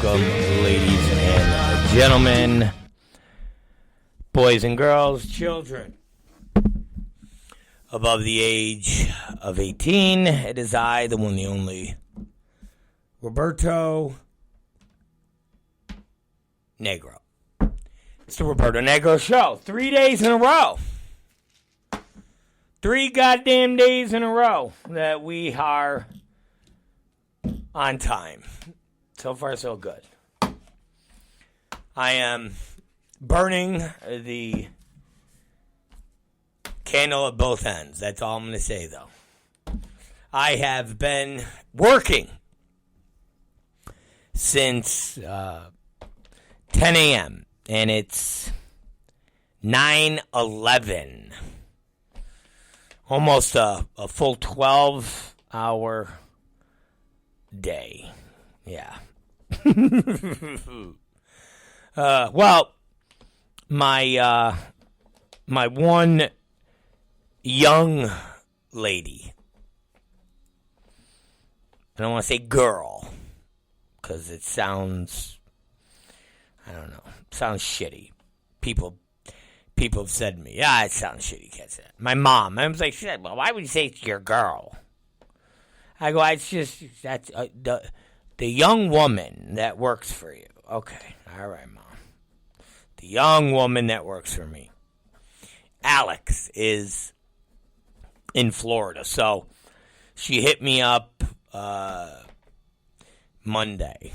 Welcome, ladies and gentlemen, boys and girls, children above the age of 18. It is I, the one, the only, Roberto Negro. It's the Roberto Negro Show. 3 days in a row. 3 goddamn days in a row that we are on time. So far, so good. I am burning the candle at both ends. That's all I'm going to say, though. I have been working since 10 a.m., and it's 9:11. Almost a full 12-hour day. Yeah. Well, my one young lady, I don't want to say girl, because it sounds, I don't know, sounds shitty. People have said to me, yeah, it sounds shitty, you can't say that. My mom, I was like, she said, well, why would you say it's your girl? I go, it's just, that's the young woman that works for you. Okay, all right, Mom. The young woman that works for me. Alex is in Florida, so she hit me up Monday.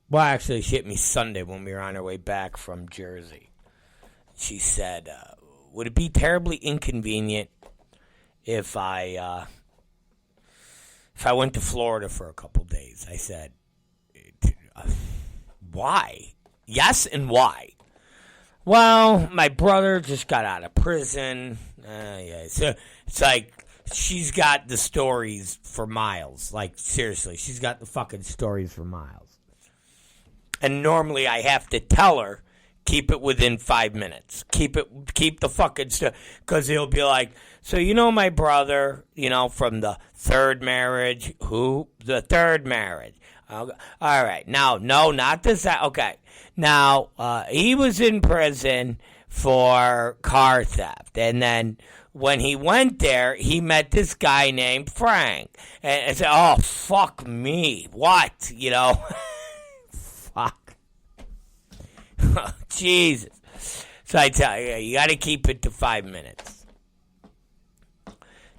Well, actually, she hit me Sunday when we were on our way back from Jersey. She said, would it be terribly inconvenient if I went to Florida for a couple days? I said, why? Yes, and why? Well, my brother just got out of prison. Yeah, so it's like she's got the stories for miles. Like, seriously, she's got the fucking stories for miles. And normally I have to tell her, keep it within 5 minutes. Keep the fucking stuff. Because he'll be like, so you know my brother, from the third marriage. Who? The third marriage. All right. Now, no, not this. Okay. Now, he was in prison for car theft. And then when he went there, he met this guy named Frank. And I said, oh, fuck me. What? Fuck. Jesus. So I tell you, you got to keep it to 5 minutes.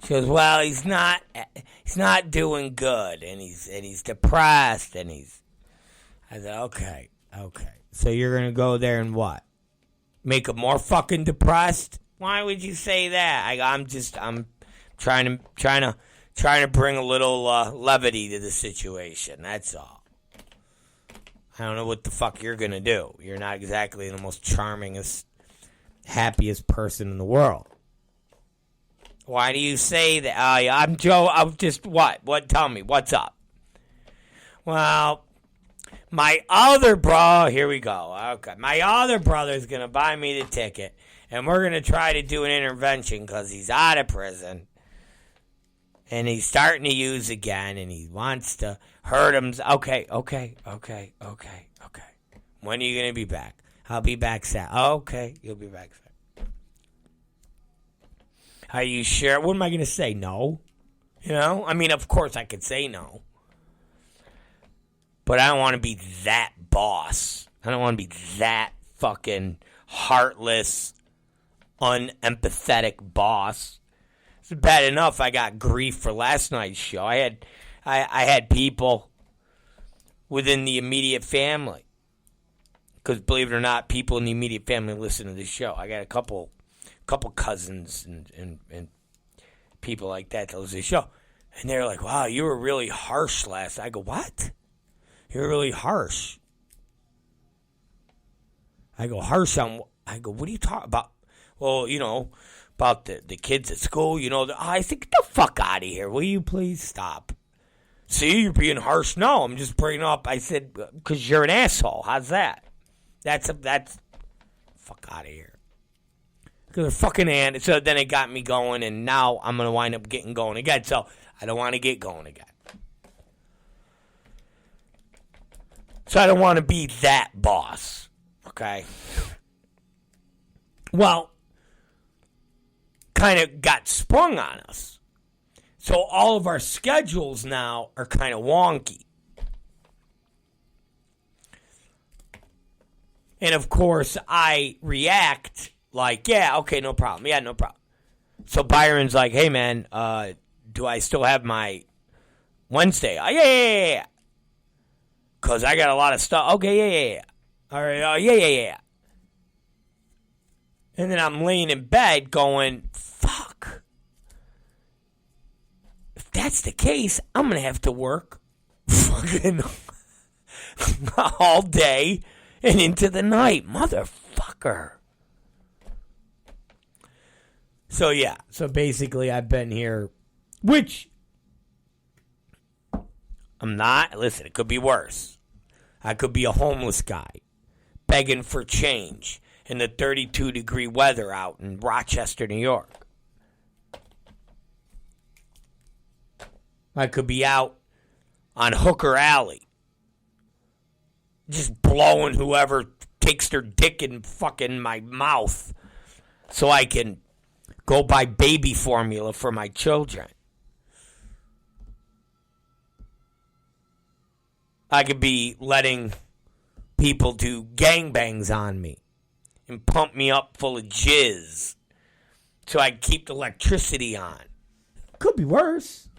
She goes, well, he's not doing good, and he's depressed, and I said, okay. So you're gonna go there and what? Make him more fucking depressed? Why would you say that? I'm trying to bring a little levity to the situation. That's all. I don't know what the fuck you're gonna do. You're not exactly the most charmingest, happiest person in the world. Why do you say that? I'm Joe. I'm just what? What? Tell me. What's up? Well, my other bro. Here we go. Okay, my other brother's gonna buy me the ticket, and we're gonna try to do an intervention because he's out of prison, and he's starting to use again, and he wants to hurt him. Okay. When are you gonna be back? I'll be back Saturday. Okay, you'll be back Saturday. Are you sure? What am I going to say? No? I mean, of course I could say no. But I don't want to be that boss. I don't want to be that fucking heartless, unempathetic boss. It's bad enough I got grief for last night's show. I had people within the immediate family. Because believe it or not, people in the immediate family listen to this show. I got a couple cousins and people like that listen to the show. And they're like, wow, you were really harsh last night. I go, what? You were really harsh. I go, harsh on, I go, what are you talking about? Well, about the kids at school, I think, get the fuck out of here. Will you please stop? See, you're being harsh. No, I'm just bringing up, I said, because you're an asshole. How's that? That's fuck out of here. Because they're fucking and so then it got me going, and now I'm going to wind up getting going again. So I don't want to get going again. So I don't want to be that boss. Okay? Well, kind of got sprung on us. So all of our schedules now are kind of wonky. And of course, I react like, yeah, okay, no problem. Yeah, no problem. So Byron's like, hey, man, do I still have my Wednesday? Yeah. Because I got a lot of stuff. Okay, yeah. All right, yeah. And then I'm laying in bed going, fuck. If that's the case, I'm going to have to work fucking all day and into the night. Motherfucker. So, yeah. So, basically, I've been here, which I'm not. Listen, it could be worse. I could be a homeless guy begging for change in the 32-degree weather out in Rochester, New York. I could be out on Hooker Alley just blowing whoever takes their dick in fucking my mouth so I can go buy baby formula for my children. I could be letting people do gangbangs on me and pump me up full of jizz so I keep the electricity on. Could be worse.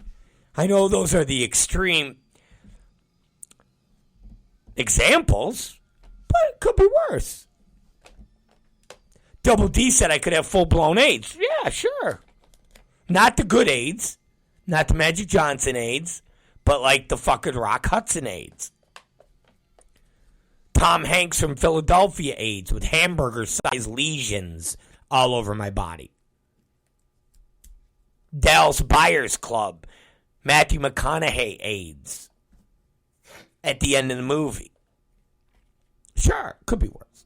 I know those are the extreme examples, but it could be worse. Double D said I could have full-blown AIDS. Yeah, sure. Not the good AIDS, not the Magic Johnson AIDS, but like the fucking Rock Hudson AIDS. Tom Hanks from Philadelphia AIDS with hamburger-sized lesions all over my body. Dallas Buyers Club, Matthew McConaughey AIDS at the end of the movie. Sure, could be worse.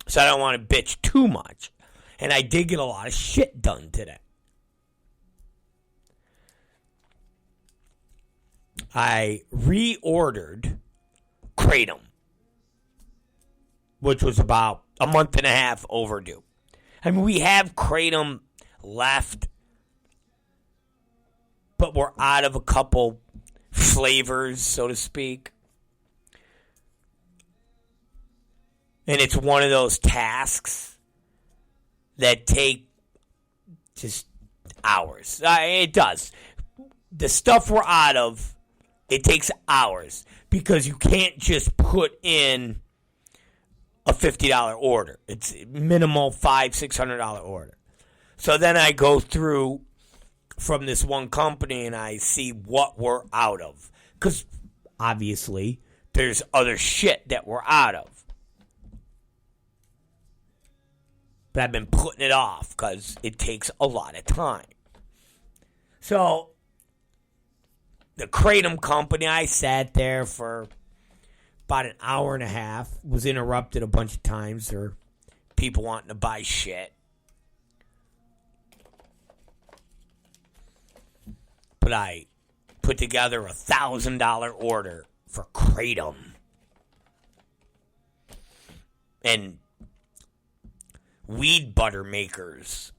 So I don't want to bitch too much. And I did get a lot of shit done today. I reordered Kratom, which was about a month and a half overdue. I mean, we have Kratom left, but we're out of a couple flavors, so to speak. And it's one of those tasks that take just hours. It does. The stuff we're out of, it takes hours because you can't just put in a $50 order. It's minimal $500-$600 order. So then I go through from this one company and I see what we're out of. Because obviously there's other shit that we're out of. But I've been putting it off because it takes a lot of time. So the Kratom company, I sat there for about an hour and a half, was interrupted a bunch of times. There were people wanting to buy shit. But I put together a $1,000 order for Kratom. And weed butter makers.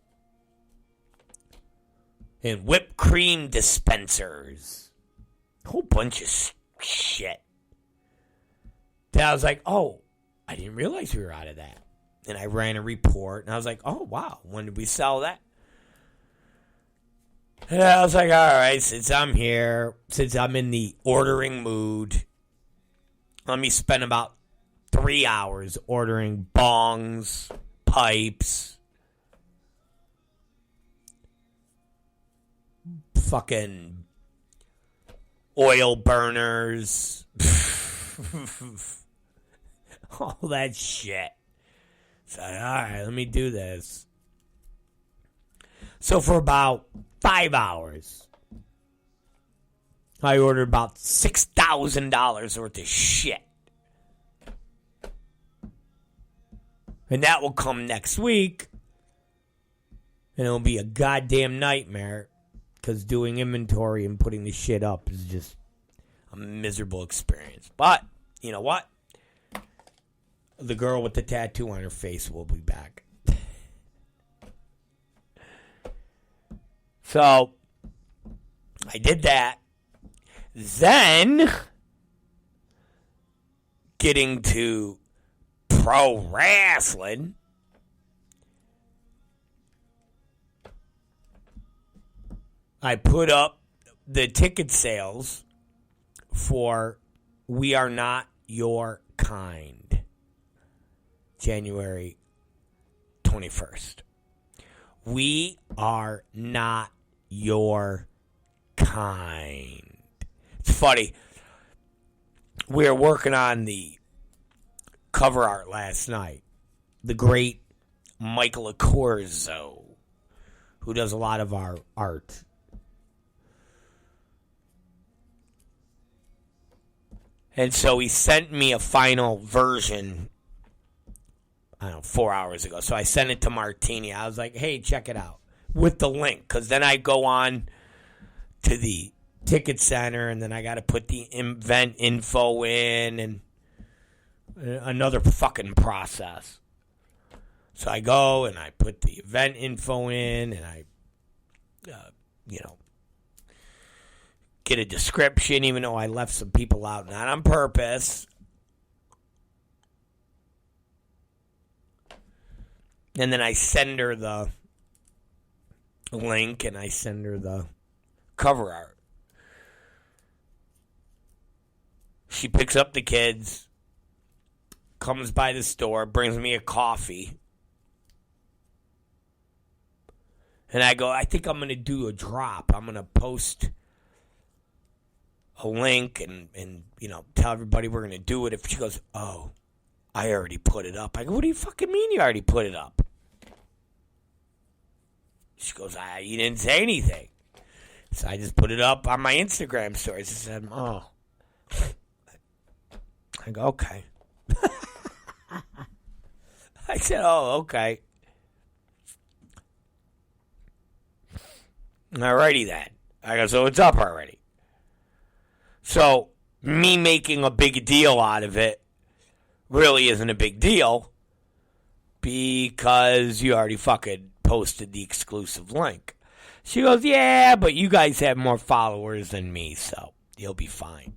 And whipped cream dispensers. A whole bunch of shit. Then I was like, oh, I didn't realize we were out of that. And I ran a report, and I was like, oh, wow, when did we sell that? And I was like, all right, since I'm here, since I'm in the ordering mood, let me spend about 3 hours ordering bongs, pipes, fucking oil burners, all that shit. So, all right, let me do this. So for about 5 hours, I ordered about $6,000 worth of shit. And that will come next week. And it'll be a goddamn nightmare. Because doing inventory and putting the shit up is just a miserable experience. But, you know what? The girl with the tattoo on her face will be back. So, I did that. Then, getting to pro wrestling, I put up the ticket sales for We Are Not Your Kind, January 21st. We are not your kind. It's funny. We were working on the cover art last night. The great Michael Accorzo, who does a lot of our art. And so he sent me a final version, I don't know, 4 hours ago. So I sent it to Martini. I was like, hey, check it out. With the link. Because then I go on to the ticket center, and then I got to put the event info in, and another fucking process. So I go, and I put the event info in, and I, get a description, even though I left some people out, not on purpose. And then I send her the link, and I send her the cover art. She picks up the kids, comes by the store, brings me a coffee. And I go, I think I'm going to do a drop. I'm going to post a link and tell everybody we're going to do it. If she goes, oh, I already put it up. I go, what do you fucking mean you already put it up? She goes, you didn't say anything. So I just put it up on my Instagram stories. I said, oh. I go, okay. I said, oh, okay. Alrighty then. I go, so it's up already. So, me making a big deal out of it really isn't a big deal because you already fucking posted the exclusive link. She goes, yeah, but you guys have more followers than me, so you'll be fine.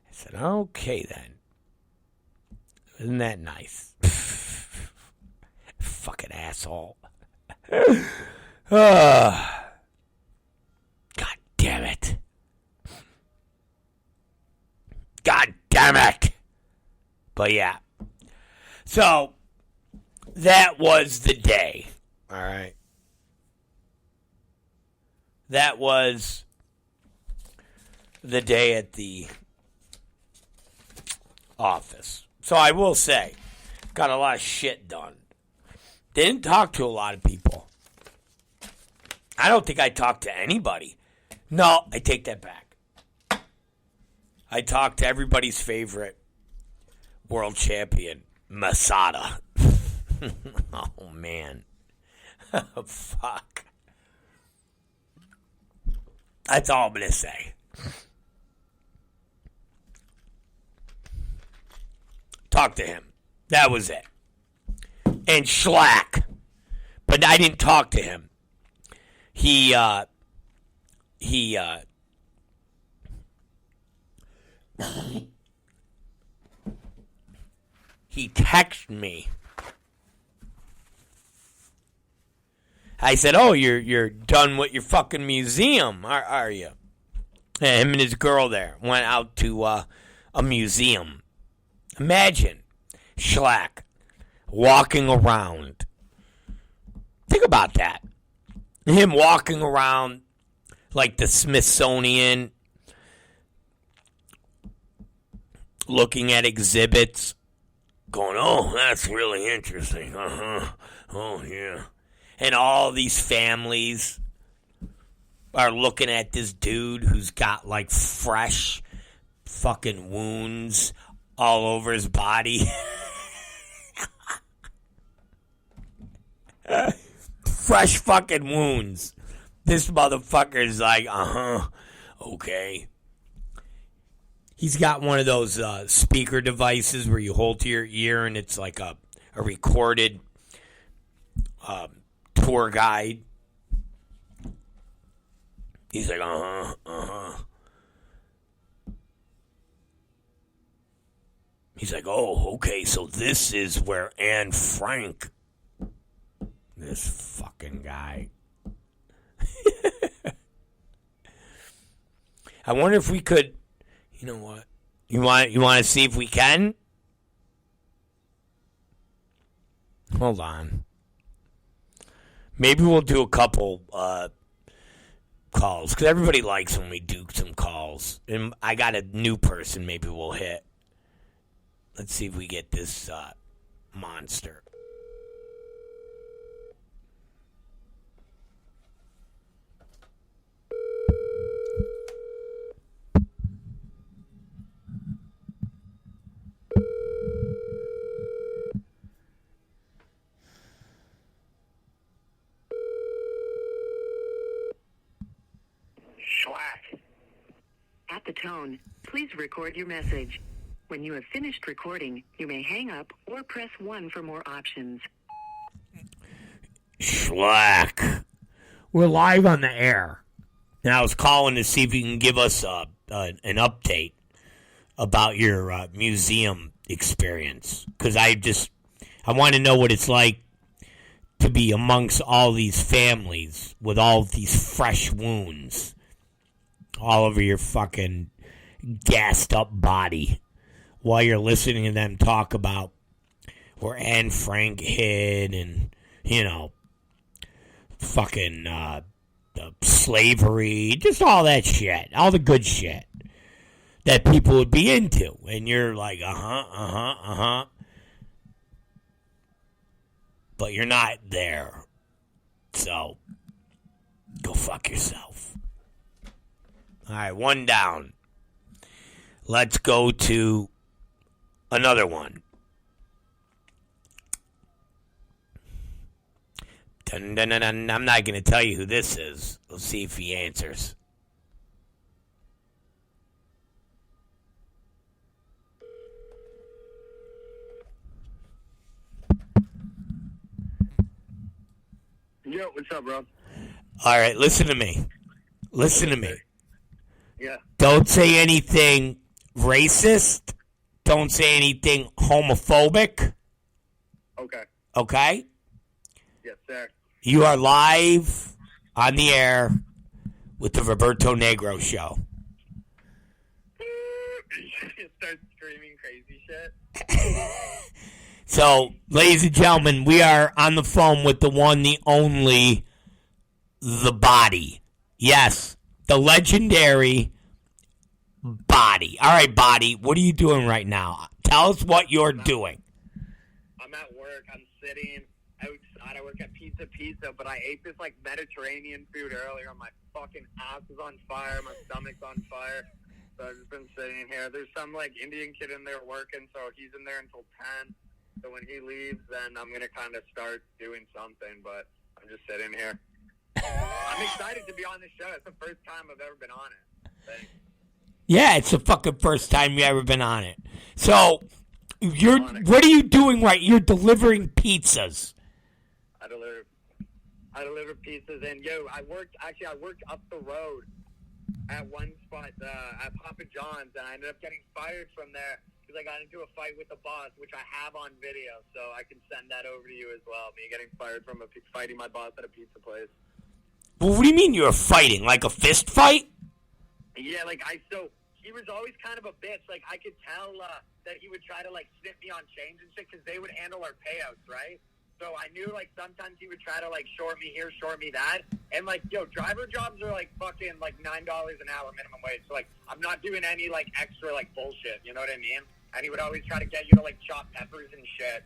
I said, okay then. Isn't that nice? Fucking asshole. God damn it. God damn it. But yeah. So, that was the day. All right. That was the day at the office. So I will say, got a lot of shit done. Didn't talk to a lot of people. I don't think I talked to anybody. No, I take that back. I talked to everybody's favorite world champion, Masada. Oh, man. Fuck. That's all I'm going to say. Talk to him. That was it. And Schlack. But I didn't talk to him. He texted me. I said, oh, you're done with your fucking museum, are you? And him and his girl there went out to a museum. Imagine Schlack walking around. Think about that. Him walking around like the Smithsonian, looking at exhibits, going, oh, that's really interesting. Uh-huh. Oh, yeah. And all these families are looking at this dude who's got, like, fresh fucking wounds all over his body. Fresh fucking wounds. This motherfucker's like, okay. He's got one of those speaker devices where you hold to your ear and it's like a recorded tour guide. He's like, He's like, oh, okay, so this is where Anne Frank, this fucking guy. I wonder if we could, you know what? You want to see if we can? Hold on. Maybe we'll do a couple calls, because everybody likes when we do some calls. And I got a new person maybe we'll hit. Let's see if we get this monster. Schwack. At the tone, please record your message. When you have finished recording, you may hang up or press 1 for more options. Schlack. We're live on the air. And I was calling to see if you can give us an update about your museum experience. Because I want to know what it's like to be amongst all these families with all these fresh wounds all over your fucking gassed up body while you're listening to them talk about where Anne Frank hid and, you know, fucking slavery, just all that shit, all the good shit that people would be into. And you're like, but you're not there. So, go fuck yourself. All right, one down. Let's go to another one. Dun, dun, dun, dun. I'm not going to tell you who this is. We'll see if he answers. Yo, what's up, bro? All right, listen to me. Listen to me. Yeah. Don't say anything racist. Don't say anything homophobic. Okay. Okay? Yes, sir. You are live on the air with the Roberto Negro Show. Start screaming crazy shit. So, ladies and gentlemen, we are on the phone with the one, the only, the Body. Yes, the legendary Body. All right, Body, what are you doing right now? Tell us what you're doing. I'm at work. I'm sitting outside. I work at Pizza, but I ate this, like, Mediterranean food earlier. My fucking ass is on fire. My stomach's on fire. So I've just been sitting here. There's some, like, Indian kid in there working, so he's in there until 10. So when he leaves, then I'm going to kind of start doing something, but I'm just sitting here. I'm excited to be on this show. It's the first time I've ever been on it. Thanks. Yeah, it's the fucking first time you've ever been on it. So, what are you doing right? You're delivering pizzas. I deliver pizzas, and I worked up the road at one spot at Papa John's, and I ended up getting fired from there because I got into a fight with the boss, which I have on video, so I can send that over to you as well. Me getting fired from fighting my boss at a pizza place. Well, what do you mean you were fighting? Like a fist fight? Yeah, so he was always kind of a bitch. Like, I could tell that he would try to, like, snip me on change and shit because they would handle our payouts, right? So I knew, like, sometimes he would try to, like, short me here, short me that. And, like, driver jobs are, like, fucking, like, $9 an hour minimum wage. So, like, I'm not doing any, like, extra, like, bullshit. You know what I mean? And he would always try to get you to, like, chop peppers and shit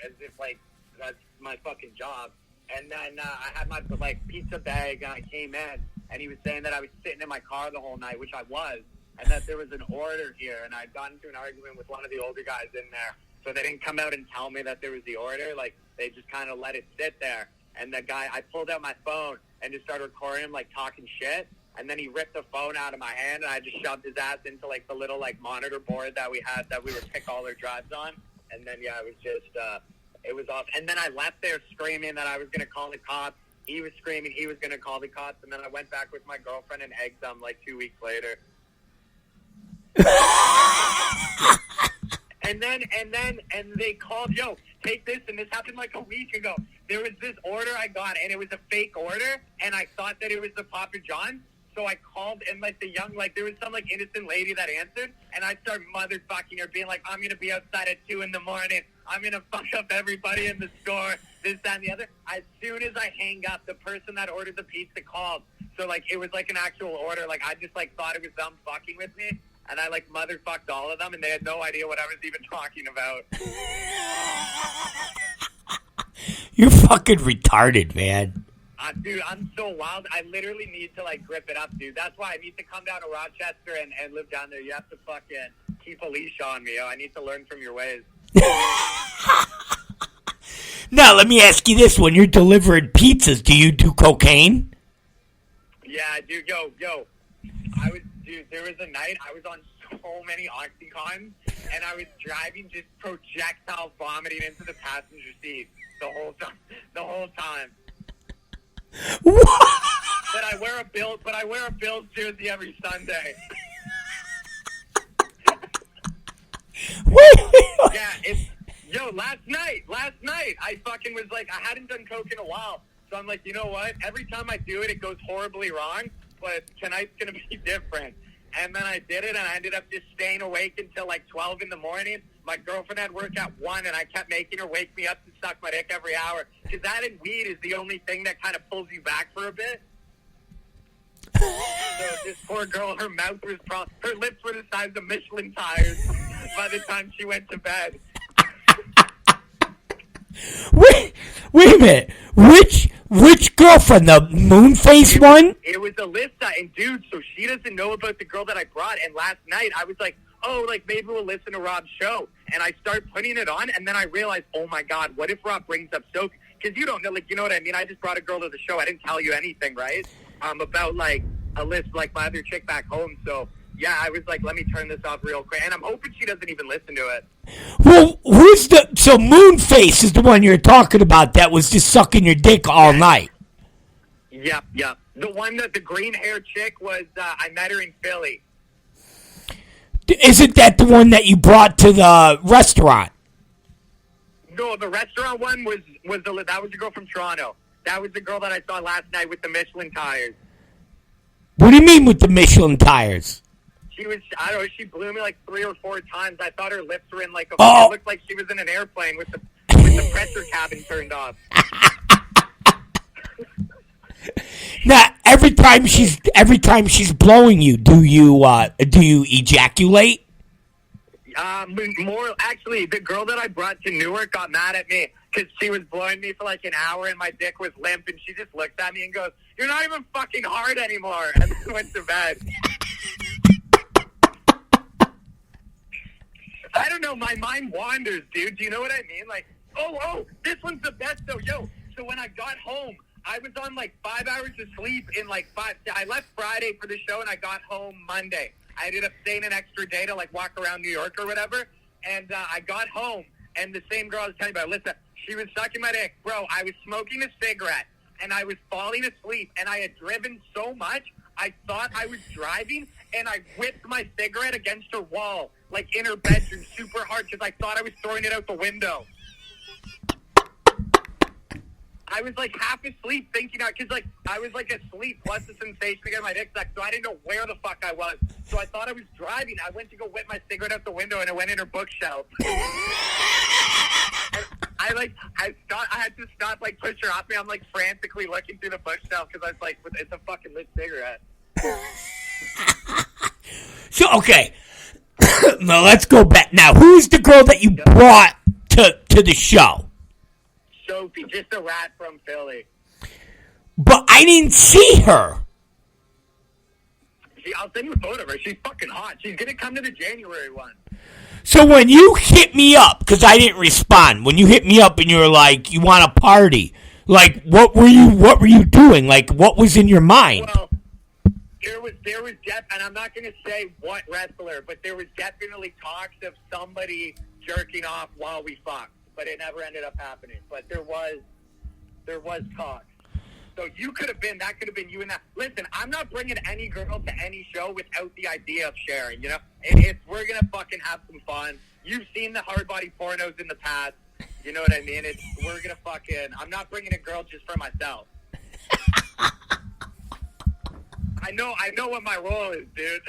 as if, like, that's my fucking job. And then I had my, like, pizza bag, and I came in, and he was saying that I was sitting in my car the whole night, which I was, and that there was an order here, and I'd gotten into an argument with one of the older guys in there, so they didn't come out and tell me that there was the order. Like, they just kind of let it sit there. And the guy, I pulled out my phone and just started recording him, like, talking shit, and then he ripped the phone out of my hand, and I just shoved his ass into like the little like monitor board that we had that we would pick all our drives on. And then yeah, it was just it was off. And then I left there screaming that I was gonna call the cops. He was screaming he was gonna call the cops, and then I went back with my girlfriend and egged them like 2 weeks later. And they called, yo, take this, and this happened like a week ago. There was this order I got, and it was a fake order, and I thought that it was the Papa John. So I called, and like there was some like innocent lady that answered, and I started motherfucking her, being like, I'm gonna be outside at 2 a.m. I'm gonna fuck up everybody in the store, this, that, and the other. As soon as I hang up, the person that ordered the pizza called. So like it was like an actual order. Like I just like thought it was them fucking with me, and I like motherfucked all of them, and they had no idea what I was even talking about. You're fucking retarded, man. Dude, I'm so wild. I literally need to, like, grip it up, dude. That's why I need to come down to Rochester and live down there. You have to fucking keep a leash on me, yo. I need to learn from your ways. Now, let me ask you this. When you're delivering pizzas, do you do cocaine? Yeah, dude, yo. Dude, there was a night I was on so many Oxycontins, and I was driving just projectile vomiting into the passenger seat the whole time. What? But I wear a Bills jersey every Sunday. Yeah, last night I fucking was like, I hadn't done coke in a while, so I'm like, you know what? Every time I do it, it goes horribly wrong, but tonight's gonna be different. And then I did it, and I ended up just staying awake until like 12 in the morning. My girlfriend had work at 1, and I kept making her wake me up to suck my dick every hour. Because that and weed is the only thing that kind of pulls you back for a bit. So this poor girl, her lips were the size of Michelin tires by the time she went to bed. Wait a minute. Which girlfriend? The Moonface one? It was Alyssa, and dude, so she doesn't know about the girl that I brought. And last night I was like, oh, like maybe we'll listen to Rob's show. And I start putting it on, and then I realized, oh my God, what if Rob brings up Sophie? Because you don't know, like, you know what I mean? I just brought a girl to the show. I didn't tell you anything, right? About like Alyssa, like my other chick back home. So yeah, I was like, let me turn this off real quick. And I'm hoping she doesn't even listen to it. Well, so Moonface is the one you're talking about that was just sucking your dick all night. Yep. The one that the green hair chick was, I met her in Philly. Isn't that the one that you brought to the restaurant? No, the restaurant one that was the girl from Toronto. That was the girl that I saw last night with the Michelin tires. What do you mean with the Michelin tires? She was, I don't know, she blew me like 3 or 4 times. I thought her lips were in like a, it looked like she was in an airplane with the pressure cabin turned off. Now, every time she's blowing you, do you ejaculate? Actually, the girl that I brought to Newark got mad at me because she was blowing me for like an hour and my dick was limp, and she just looked at me and goes, "You're not even fucking hard anymore," and then went to bed. I don't know, my mind wanders, dude. Do you know what I mean? Like, oh, this one's the best though, yo. So when I got home, I was on like 5 hours of sleep in like 5. I left Friday for the show and I got home Monday. I ended up staying an extra day to like walk around New York or whatever. And I got home, and the same girl I was telling you about, Alyssa, she was sucking my dick. Bro, I was smoking a cigarette and I was falling asleep, and I had driven so much, I thought I was driving, and I whipped my cigarette against her wall, like in her bedroom, super hard, because I thought I was throwing it out the window. I was like half asleep thinking, because like I was like asleep plus the sensation of getting my dick sucked, so I didn't know where the fuck I was. So I thought I was driving. I went to go whip my cigarette out the window, and it went in her bookshelf. I had to stop, like, push her off me. I'm like frantically looking through the bookshelf because I was like, it's a fucking lit cigarette. So okay, now let's go back. Now, who's the girl that you brought to the show? Sophie, just a rat from Philly. But I didn't see her. I'll send you a photo of her. She's fucking hot. She's gonna come to the January one. So when you hit me up, because I didn't respond, when you hit me up and you were like, you want a party, like, what were you doing? Like, what was in your mind? Well, there was and I'm not going to say what wrestler, but there was definitely talks of somebody jerking off while we fucked, but it never ended up happening. But there was talks. So that could have been you and that. Listen, I'm not bringing any girl to any show without the idea of sharing, you know? We're going to fucking have some fun. You've seen the hard body pornos in the past. You know what I mean? We're going to fucking, I'm not bringing a girl just for myself. I know what my role is, dude.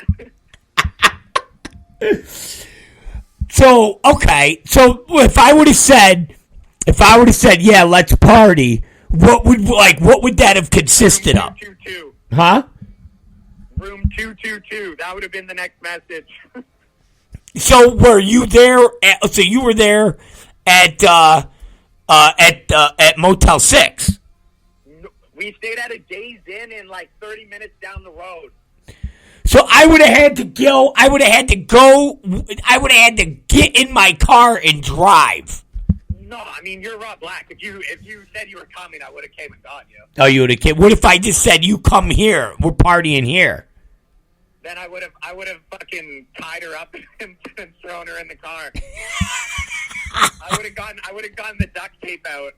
So, okay. So if I would have said, yeah, let's party, what would that have consisted of? 222. Huh? Room 222. That would have been the next message. So were you there? So you were there at Motel 6. We stayed at a Days Inn in like 30 minutes down the road. So I would have had to go. I would have had to get in my car and drive. No, I mean you're Rob Black. If you said you were coming, I would have came and got you. Oh, you would have. What if I just said you come here? We're partying here. Then I would have fucking tied her up and thrown her in the car. I would have gotten the duct tape out.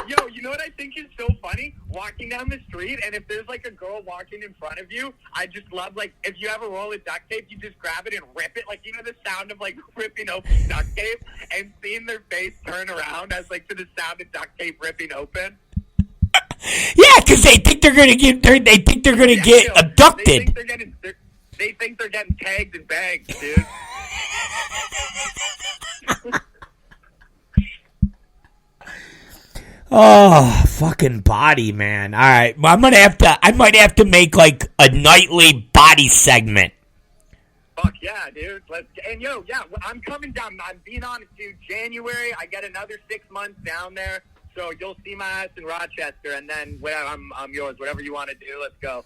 Yo, you know what I think is so funny? Walking down the street, and if there's like a girl walking in front of you, I just love, like, if you have a roll of duct tape, you just grab it and rip it. Like, you know the sound of, like, ripping open duct tape and seeing their face turn around as, like, to the sound of duct tape ripping open? Yeah, because they think they're gonna get abducted. They think they're getting tagged and bagged, dude. Oh, fucking body, man. All right. Well, I might have to make like a nightly body segment. Fuck yeah, dude. I'm coming down. I'm being honest, dude. January, I got another 6 months down there. So you'll see my ass in Rochester, and then I'm yours. Whatever you want to do, let's go.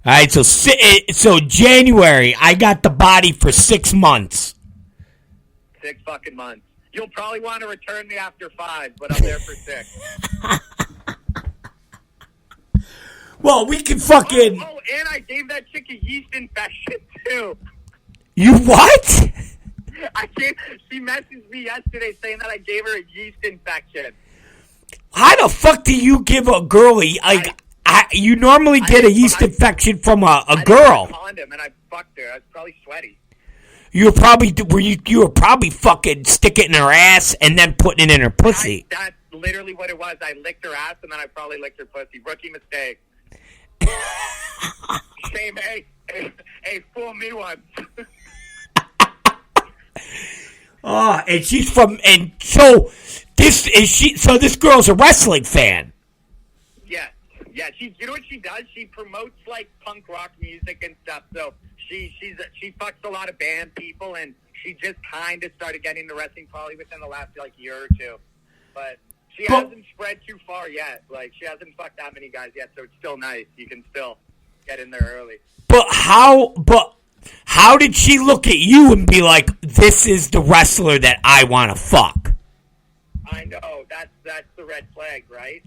All right, so January, I got the body for 6 months. 6 fucking months. You'll probably want to return me after 5, but I'm there for 6. Well, we can fucking... Oh, and I gave that chick a yeast infection, too. You what? She messaged me yesterday saying that I gave her a yeast infection. How the fuck do you give a girl you normally get a yeast infection from a girl? I had a condom and I fucked her. I was probably sweaty. You were probably fucking sticking it in her ass and then putting it in her pussy. That's literally what it was. I licked her ass and then I probably licked her pussy. Rookie mistake. Shame, hey, fool me once. Oh, and she's from, and so this girl's a wrestling fan. Yeah. You know what she does? She promotes like punk rock music and stuff. So she fucks a lot of band people, and she just kind of started getting into wrestling probably within the last like year or two. But she hasn't spread too far yet. Like she hasn't fucked that many guys yet, so it's still nice. You can still get in there early. But how did she look at you and be like, "This is the wrestler that I want to fuck"? I know that's the red flag, right?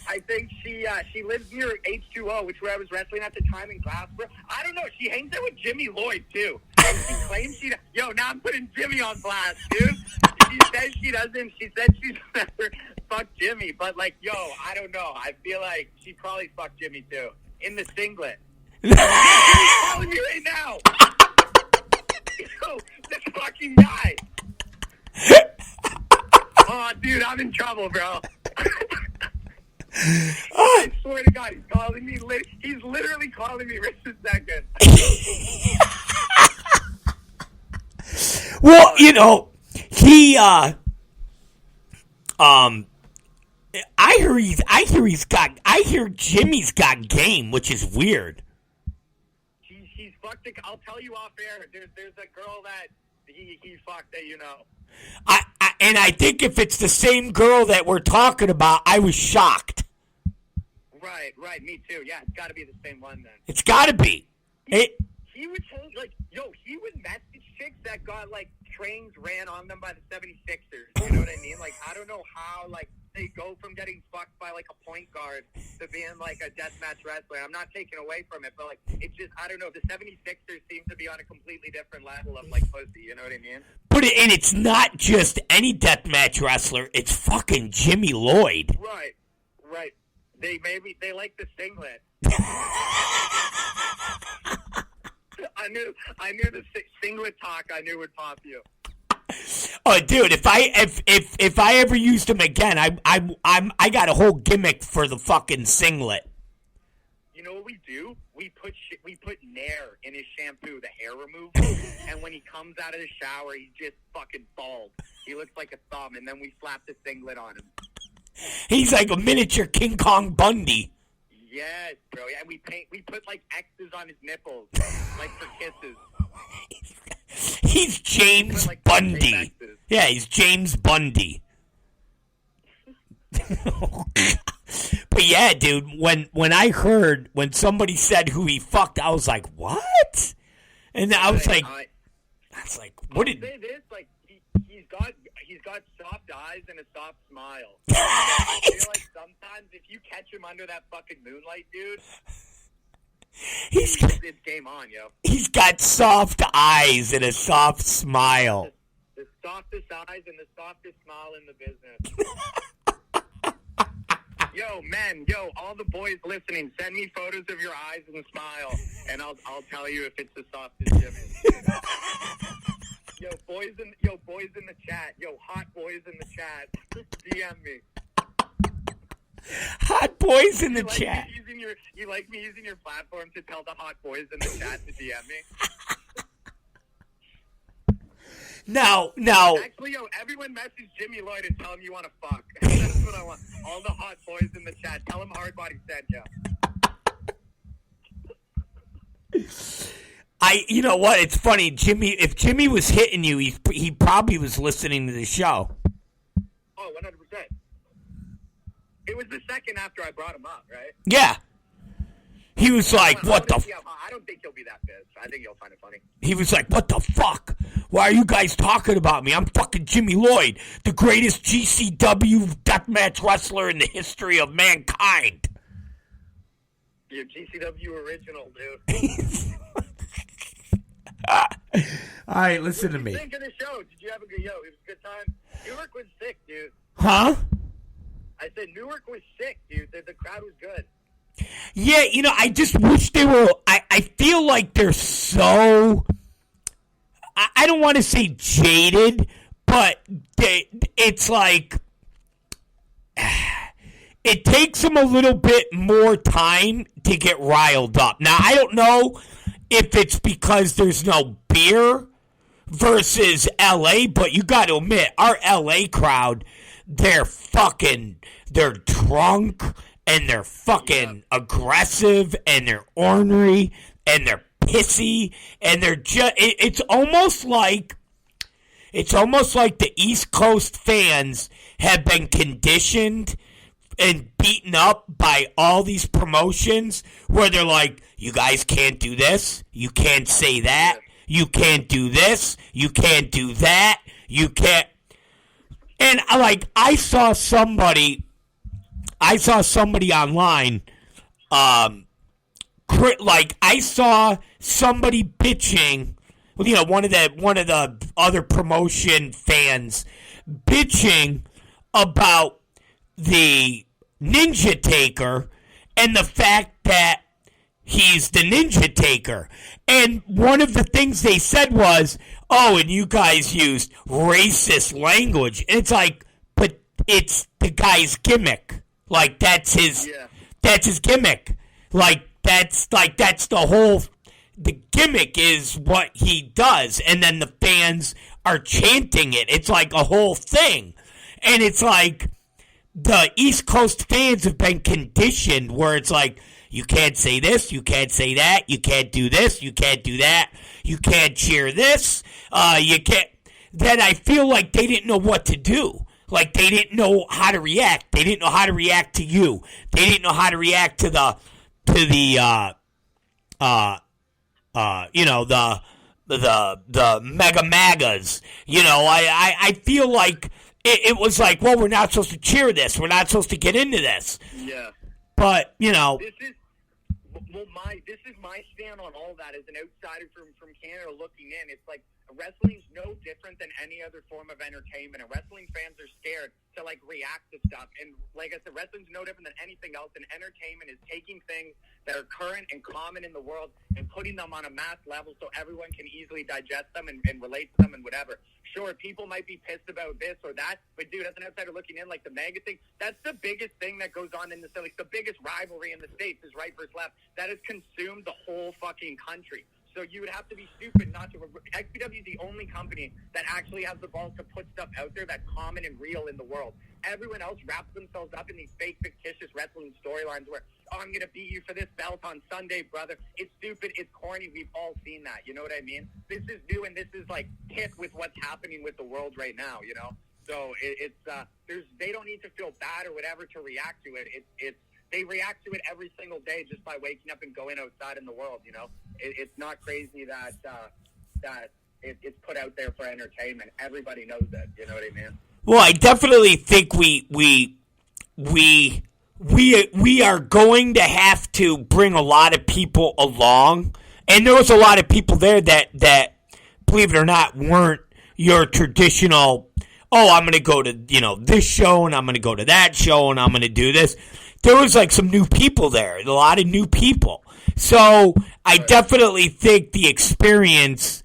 I think she lives near H2O, which is where I was wrestling at the time in Glasgow. I don't know. She hangs out with Jimmy Lloyd too. And she claims now I'm putting Jimmy on blast, dude. She says she doesn't. She said she's never fucked Jimmy, but like, I don't know. I feel like she probably fucked Jimmy too in the singlet. He's calling me right now. Yo, this fucking guy. Oh, dude, I'm in trouble, bro. I swear to God, he's calling me. He's literally calling me right this second. Well, he I hear Jimmy's got game, which is weird. He's fucked. I'll tell you off air. There's a girl that he fucked that you know. And I think if it's the same girl that we're talking about, I was shocked. Right, me too. Yeah, it's got to be the same one then. It's got to be. He would tell, he would message chicks that got, trains ran on them by the 76ers. You know what I mean? I don't know how, they go from getting fucked by like a point guard to being like a deathmatch wrestler. I'm not taking away from it, but like it's just I don't know. The 76ers seem to be on a completely different level of like pussy. You know what I mean? And it's not just any deathmatch wrestler. It's fucking Jimmy Lloyd. Right. They like the singlet. I knew the singlet talk. I knew would pop you. Oh, dude! If I ever used him again, I got a whole gimmick for the fucking singlet. You know what we do? We put Nair in his shampoo, the hair removal, and when he comes out of the shower, he's just fucking bald. He looks like a thumb, and then we slap the singlet on him. He's like a miniature King Kong Bundy. Yes, bro. Yeah, we put like X's on his nipples, like for kisses. He's James Bundy. Yeah, he's James Bundy. But yeah, dude, when I heard when somebody said who he fucked, I was like, what? And I was like, what did? Say this, like he's got soft eyes and a soft smile. I feel like sometimes if you catch him under that fucking moonlight, dude. It's game on, yo. He's got soft eyes and a soft smile. The softest eyes and the softest smile in the business. Yo, all the boys listening, send me photos of your eyes and smile, and I'll tell you if it's the softest Jimmy. Yo, boys in the chat. Yo, hot boys in the chat. DM me. Hot boys in the chat. You like me using your platform to tell the hot boys in the chat to DM me? No. Actually, yo, everyone message Jimmy Lloyd and tell him you want to fuck. That's what I want. All the hot boys in the chat. Tell him Hardbody sent you. You know what? It's funny, Jimmy. If Jimmy was hitting you, he probably was listening to the show. Oh, 100%. It was the second after I brought him up, right? Yeah. He was like, what the... I don't think he'll be that pissed. I think he'll find it funny. He was like, what the fuck? Why are you guys talking about me? I'm fucking Jimmy Lloyd, the greatest GCW deathmatch wrestler in the history of mankind. You're GCW original, dude. All right, listen to me. What did you think of the show? Did you have a good... It was a good time? Newark was sick, dude. Huh? I said Newark was sick, dude. The crowd was good. Yeah, I just wish they were... I feel like they're so... I don't want to say jaded, but it's like... It takes them a little bit more time to get riled up. Now, I don't know if it's because there's no beer versus L.A., but you got to admit, our L.A. crowd, they're drunk, and they're fucking aggressive, and they're ornery, and they're pissy, and they're just, it's almost like the East Coast fans have been conditioned and beaten up by all these promotions where they're like, you guys can't do this, you can't say that, you can't do this, you can't do that, you can't. And I saw somebody online, I saw somebody bitching, one of the other promotion fans bitching about the Ninja Taker and the fact that he's the Ninja Taker. And one of the things they said was, oh, and you guys used racist language. And it's like, but it's the guy's gimmick. Like, that's his gimmick. That's the gimmick is what he does. And then the fans are chanting it. It's like a whole thing. And it's like, the East Coast fans have been conditioned where it's like, you can't say this, you can't say that, you can't do this, you can't do that, you can't cheer this, you can't. Then I feel like they didn't know what to do. Like, they didn't know how to react. They didn't know how to react to you. They didn't know how to react to the mega magas. I feel like it was like, well, we're not supposed to cheer this. We're not supposed to get into this. Yeah. But, you know. This is my stand on all that as an outsider from Canada looking in. It's like wrestling's no different than any other form of entertainment, and wrestling fans are scared to like react to stuff. And like I said, wrestling's no different than anything else. And entertainment is taking things that are current and common in the world and putting them on a mass level so everyone can easily digest them and relate to them and whatever. Sure, people might be pissed about this or that, but dude, as an outsider looking in, like the MAGA thing, that's the biggest thing that goes on in the like the biggest rivalry in the States is right versus left. That has consumed the whole fucking country. So you would have to be stupid not to. XPW is the only company that actually has the balls to put stuff out there that's common and real in the world. Everyone else wraps themselves up in these fake, fictitious wrestling storylines where, oh, I'm going to beat you for this belt on Sunday, brother. It's stupid. It's corny. We've all seen that. You know what I mean? This is new, and this is, like, hit with what's happening with the world right now, you know? So they don't need to feel bad or whatever to react to it. They react to it every single day just by waking up and going outside in the world, you know? It's not crazy that it's put out there for entertainment. Everybody knows it, you know what I mean? Well, I definitely think we are going to have to bring a lot of people along, and there was a lot of people there that believe it or not weren't your traditional. Oh, I'm going to go to this show, and I'm going to go to that show, and I'm going to do this. There was like some new people there, a lot of new people. So I definitely think the experience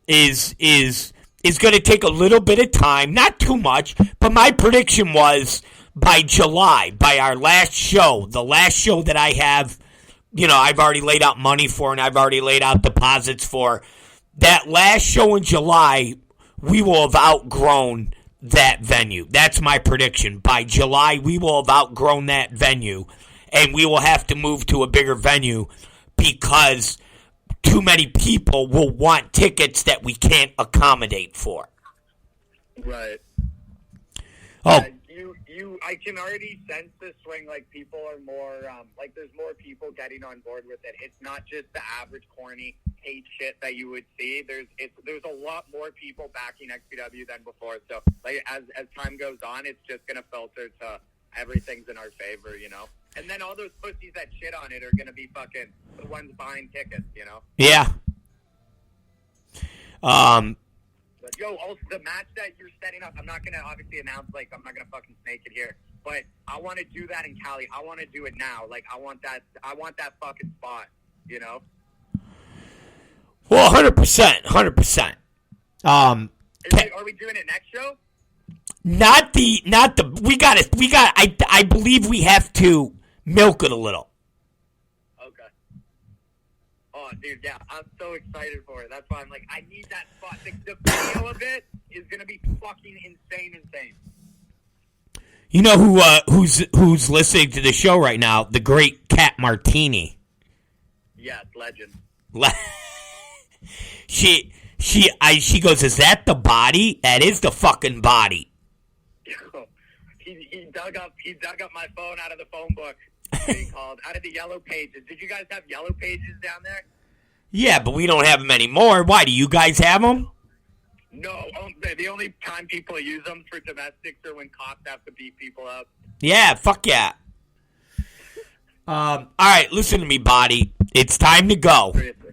is going to take a little bit of time, not too much, but my prediction was by July, by our last show, the last show that I have, I've already laid out money for and I've already laid out deposits for, that last show in July, we will have outgrown that venue. That's my prediction. By July, we will have outgrown that venue, and we will have to move to a bigger venue because too many people will want tickets that we can't accommodate for. Right. Oh. I can already sense the swing. Like, people are more, there's more people getting on board with it. It's not just the average corny hate shit that you would see. There's a lot more people backing XPW than before. So, like, as time goes on, it's just going to filter to everything's in our favor, you know? And then all those pussies that shit on it are going to be fucking the ones buying tickets, you know? Yeah. But, yo, also the match that you're setting up, I'm not going to obviously announce, like, I'm not going to fucking snake it here, but I want to do that in Cali. I want to do it now. Like, I want that fucking spot, you know? Well, 100%. 100%. Are we doing it next show? I believe we have to milk it a little. Okay. Oh, dude, yeah, I'm so excited for it. That's why I'm like, I need that spot. The video of it is going to be fucking insane. You know who's listening to the show right now? The great Kat Martini. Yes, legend. She goes, is that the body? That is the fucking body. He dug up my phone out of the phone book. Out of the yellow pages. Did you guys have yellow pages down there? Yeah, but we don't have them anymore. Why, do you guys have them? No, the only time people use them for domestics are when cops have to beat people up. Yeah, fuck yeah. All right, listen to me, body. It's time to go. Seriously.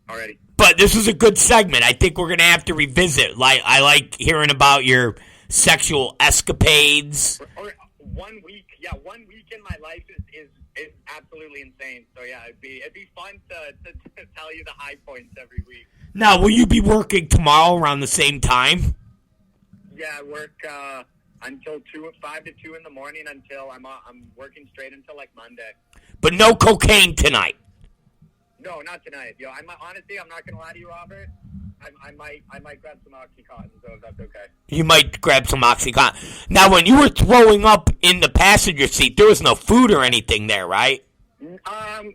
Already. But this was a good segment. I think we're going to have to revisit. I like hearing about your sexual escapades. Or 1 week. Yeah, 1 week in my life is absolutely insane. So yeah, it'd be fun to tell you the high points every week. Now, will you be working tomorrow around the same time? Yeah, I work until 5 to 2 in the morning until I'm working straight until like Monday. But no cocaine tonight. No, not tonight. Yo, honestly, I'm not gonna lie to you, Robert. I might grab some OxyContin, so if that's okay. You might grab some OxyContin. Now, when you were throwing up in the passenger seat, there was no food or anything there, right? Not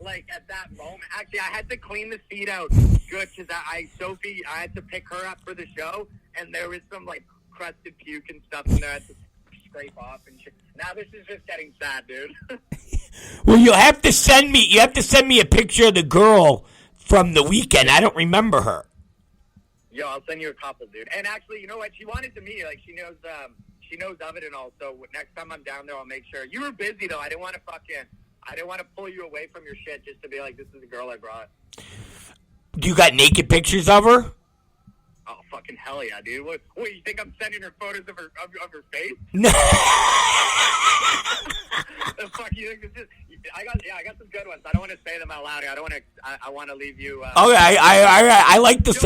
like at that moment. Actually, I had to clean the seat out good because Sophie, I had to pick her up for the show, and there was some like crusted puke and stuff in there. I had to scrape off and shit. Now this is just getting sad, dude. Well, you have to send me a picture of the girl from the weekend. I don't remember her. Yo, I'll send you a couple, dude. And actually, you know what? She wanted to meet you. Like, she knows of it and all. So next time I'm down there, I'll make sure. You were busy, though. I didn't want to pull you away from your shit just to be like, this is the girl I brought. Do you got naked pictures of her? Oh, fucking hell yeah, dude. What, you think I'm sending her photos of her face? No. The fuck you think this is? I got some good ones. I don't want to say them out loud. I want to leave you. Okay, I like this.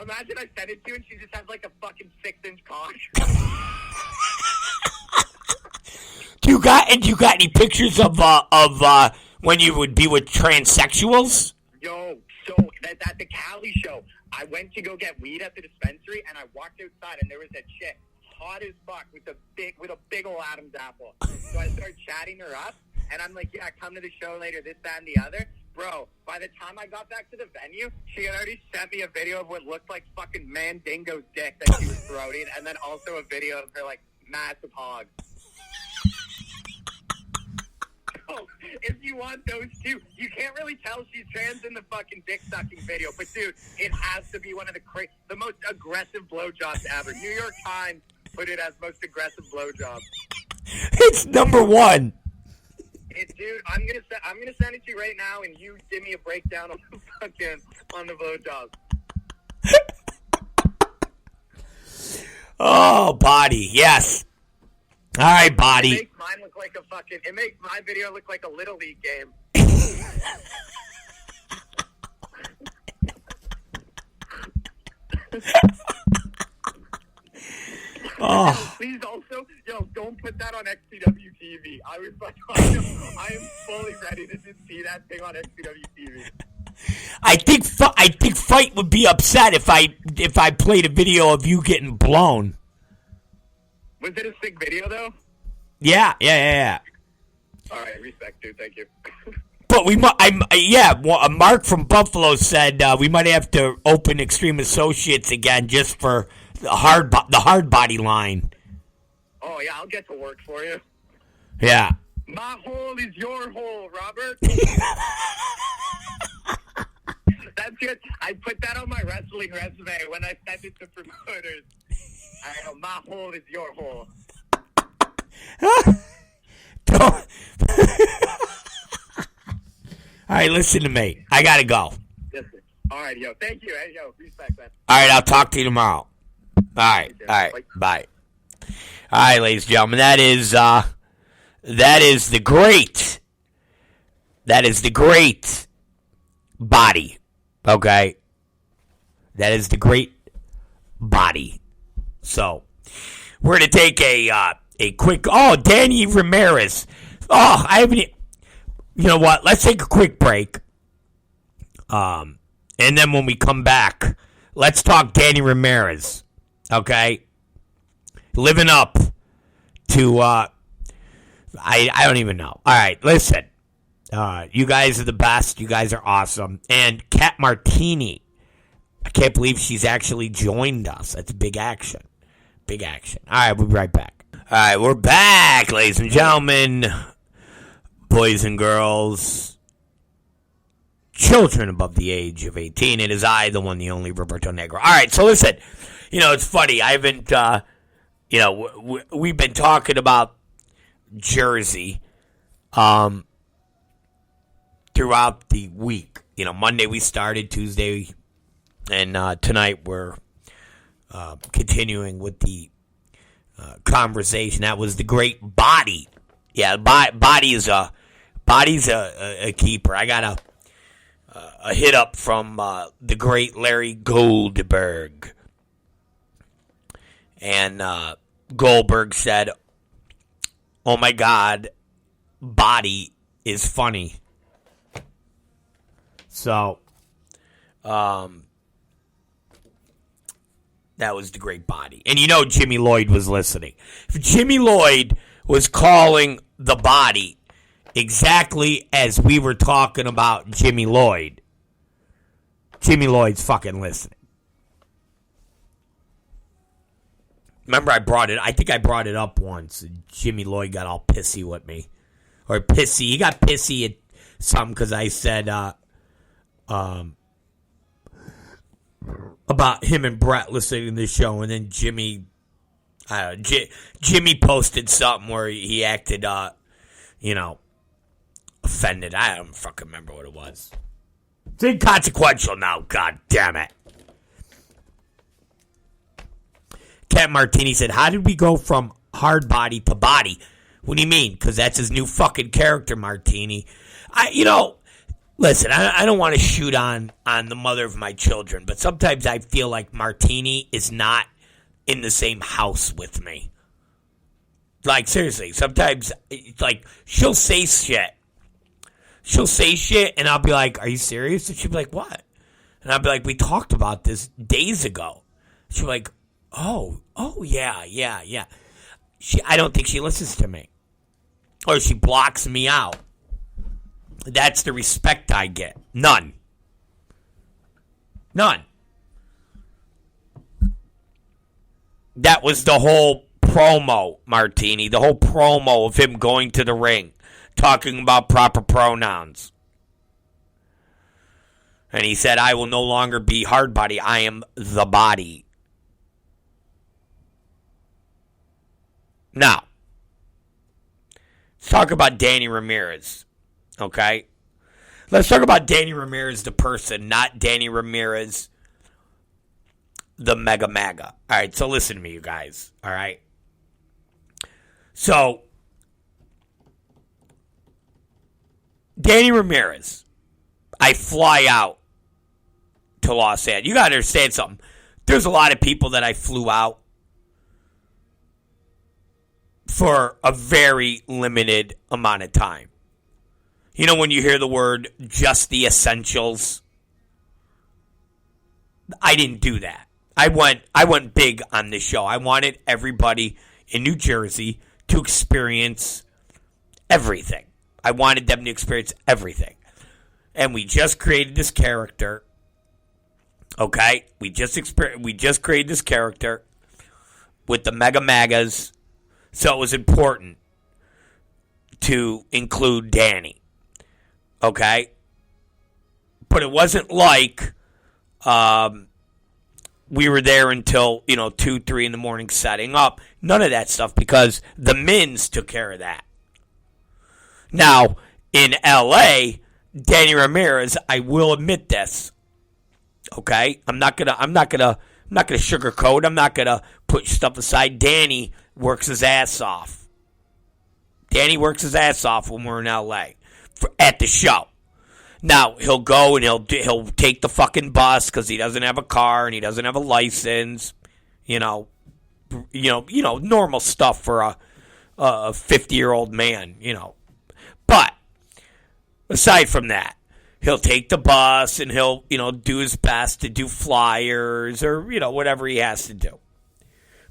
Imagine I send it to you and she just has like a fucking 6-inch cock. Do you got any pictures of when you would be with transsexuals? Yo, so that's at the Cali show. I went to go get weed at the dispensary and I walked outside and there was a chick, hot as fuck, with a big old Adam's apple. So I started chatting her up and I'm like, yeah, come to the show later, this, that, and the other. Bro, by the time I got back to the venue, she had already sent me a video of what looked like fucking Mandingo's dick that she was throating, and then also a video of her, like, massive hog. So, if you want those two, you can't really tell she's trans in the fucking dick-sucking video, but, dude, it has to be one of the most aggressive blowjobs ever. New York Times put it as most aggressive blowjob. It's number one. Dude, I'm gonna send it to you right now, and you give me a breakdown on the blowjob. Oh, body, yes. All right, body. It makes mine look like it makes my video look like a Little League game. Oh. Please also, don't put that on XCW TV. I am fully ready to just see that thing on XCW TV. I think Fight would be upset if I played a video of you getting blown. Was it a sick video though? Yeah. All right, respect, dude. Thank you. But Mark from Buffalo said we might have to open Extreme Associates again just for the hard body line. Oh yeah, I'll get to work for you. Yeah. My hole is your hole, Robert. That's good. I put that on my wrestling resume when I send it to promoters. I know, my hole is your hole. Don't. All right, listen to me. I gotta go. Yes, sir. All right, yo. Thank you. Hey, yo, respect, man. All right, I'll talk to you tomorrow. All right. Bye. All right, ladies and gentlemen, that is the great body. Okay, that is the great body. So we're gonna take a quick. Oh, Danny Ramirez. Oh, I haven't. You know what? Let's take a quick break. And then when we come back, let's talk Danny Ramirez. Okay, living up to I don't even know. All right, listen. You guys are the best. You guys are awesome. And Kat Martini, I can't believe she's actually joined us. That's big action. Big action. All right, we'll be right back. All right, we're back, ladies and gentlemen, boys and girls, children above the age of 18. It is I, the one, the only, Roberto Negro. All right, so listen, it's funny. I haven't, we've been talking about Jersey throughout the week. Monday we started, Tuesday, and tonight we're continuing with the conversation. That was the great body. Yeah, body's a keeper. I got a hit up from the great Larry Goldberg, and Goldberg said, "Oh my God, body is funny." So, that was the great body. And Jimmy Lloyd was listening. If Jimmy Lloyd was calling the body exactly as we were talking about Jimmy Lloyd's fucking listening. Remember I think I brought it up once. Jimmy Lloyd got all pissy with me. Or pissy. He got pissy at something because I said, about him and Brett listening to the show, and then Jimmy posted something where he acted, offended. I don't fucking remember what it was. It's inconsequential now, god damn it. Cat Martini said, how did we go from hard body to body? What do you mean? Because that's his new fucking character, Martini. Listen, I don't want to shoot on the mother of my children, but sometimes I feel like Martini is not in the same house with me. Like, seriously, sometimes it's like she'll say shit. She'll say shit, and I'll be like, are you serious? And she'll be like, what? And I'll be like, we talked about this days ago. She'll be like, oh, yeah. I don't think she listens to me. Or she blocks me out. That's the respect I get. None. That was the whole promo, Martini. The whole promo of him going to the ring, talking about proper pronouns. And he said, I will no longer be hard body. I am the body. Now, let's talk about Danny Ramirez, okay? Let's talk about Danny Ramirez, the person, not Danny Ramirez, the Mega Maga. All right, so listen to me, you guys, all right? So, Danny Ramirez, I fly out to Los Angeles. You got to understand something. There's a lot of people that I flew out for a very limited amount of time. You know when you hear the word just the essentials? I didn't do that. I went big on this show. I wanted everybody in New Jersey to experience everything. I wanted them to experience everything. And we just created this character. Okay? We just created this character with the Mega Magas. So it was important to include Danny. Okay? But it wasn't like we were there until, 2, 3 in the morning setting up. None of that stuff because the Mins took care of that. Now, in L.A., Danny Ramirez, I will admit this. Okay? I'm not gonna sugarcoat. I'm not gonna put stuff aside. Danny works his ass off. Danny works his ass off when we're in L.A. At the show. Now, he'll go and he'll take the fucking bus because he doesn't have a car and he doesn't have a license. Normal stuff for a 50-year-old man, But, aside from that, he'll take the bus and he'll, do his best to do flyers or, whatever he has to do.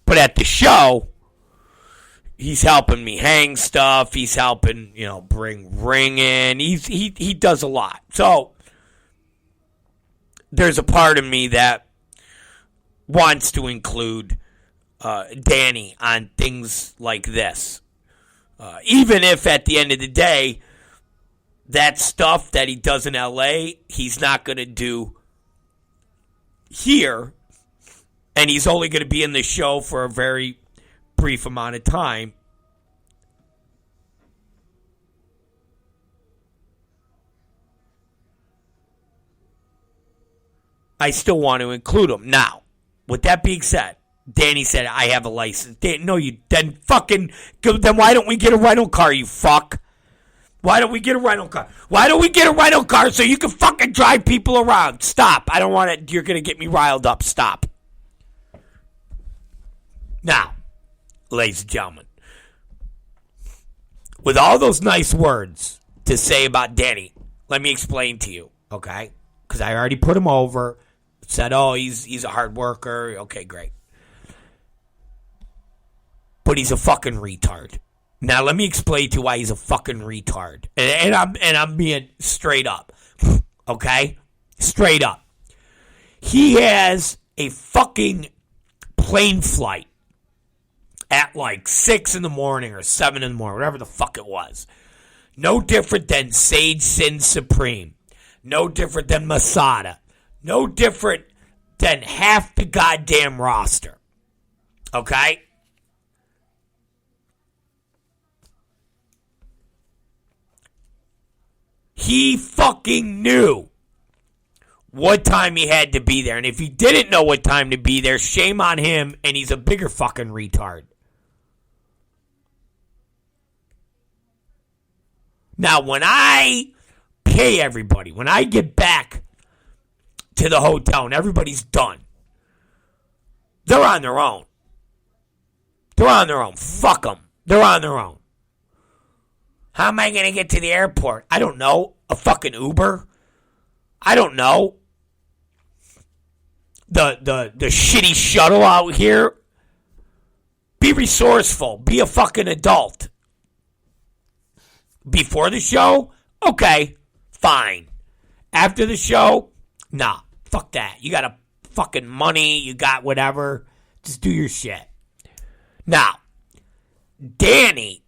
But at the show, he's helping me hang stuff. He's helping, bring ring in. He does a lot. So there's a part of me that wants to include Danny on things like this. Even if at the end of the day, that stuff that he does in L.A., he's not going to do here. And he's only going to be in the show for a very brief amount of time. I still want to include him. Now, with that being said, Danny said, I have a license. No, you then why don't we get a rental car, you fuck? Why don't we get a rental car? Why don't we get a rental car so you can fucking drive people around? Stop. I don't want it. You're going to get me riled up. Stop. Now, ladies and gentlemen, with all those nice words to say about Danny, let me explain to you, okay? Because I already put him over, said, he's a hard worker. Okay, great. But he's a fucking retard. Now, let me explain to you why he's a fucking retard. And I'm being straight up, okay? Straight up. He has a fucking plane flight at like 6 in the morning or 7 in the morning, whatever the fuck it was. No different than Sage Sin Supreme. No different than Masada. No different than half the goddamn roster. Okay? He fucking knew what time he had to be there. And if he didn't know what time to be there, shame on him, and he's a bigger fucking retard. Now, when I pay everybody, when I get back to the hotel and everybody's done, they're on their own. They're on their own. Fuck them. They're on their own. How am I going to get to the airport? I don't know. A fucking Uber? I don't know. The shitty shuttle out here? Be resourceful. Be a fucking adult. Before the show? Okay. Fine. After the show? Nah. Fuck that. You got a fucking money. You got whatever. Just do your shit. Now, Danny